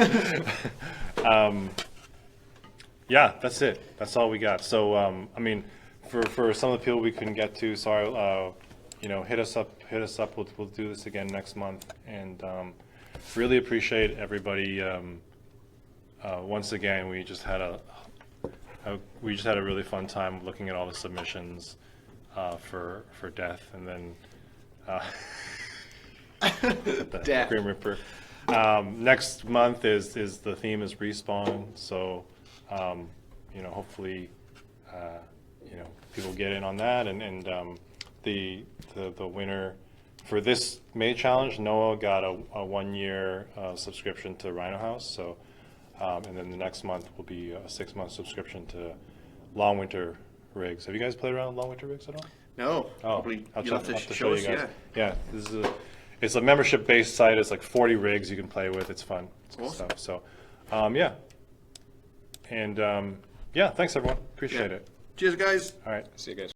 Speaker 1: yeah, that's it. That's all we got. So I mean, for some of the people we couldn't get to, sorry. You know, hit us up. We'll do this again next month, and really appreciate everybody. Once again, we just had a really fun time looking at all the submissions for Death, and then the
Speaker 4: Death.
Speaker 1: Grim Reaper. Next month is the theme is Respawn, so you know, hopefully you know, people get in on that, and the winner for this May challenge, Noah got a 1-year subscription to Rhino House. So, and then the next month will be a 6-month subscription to Long Winter Rigs. Have you guys played around with Long Winter Rigs at all?
Speaker 4: No.
Speaker 1: Oh,
Speaker 4: Probably
Speaker 1: I'll
Speaker 4: you'll have to
Speaker 1: have to
Speaker 4: show us,
Speaker 1: you guys. Yeah, it's a membership-based site. It's like 40 rigs you can play with. It's fun. It's good
Speaker 4: Awesome.
Speaker 1: stuff. So, yeah, and yeah, thanks everyone. Appreciate it.
Speaker 4: Cheers, guys.
Speaker 1: All right.
Speaker 3: See you guys.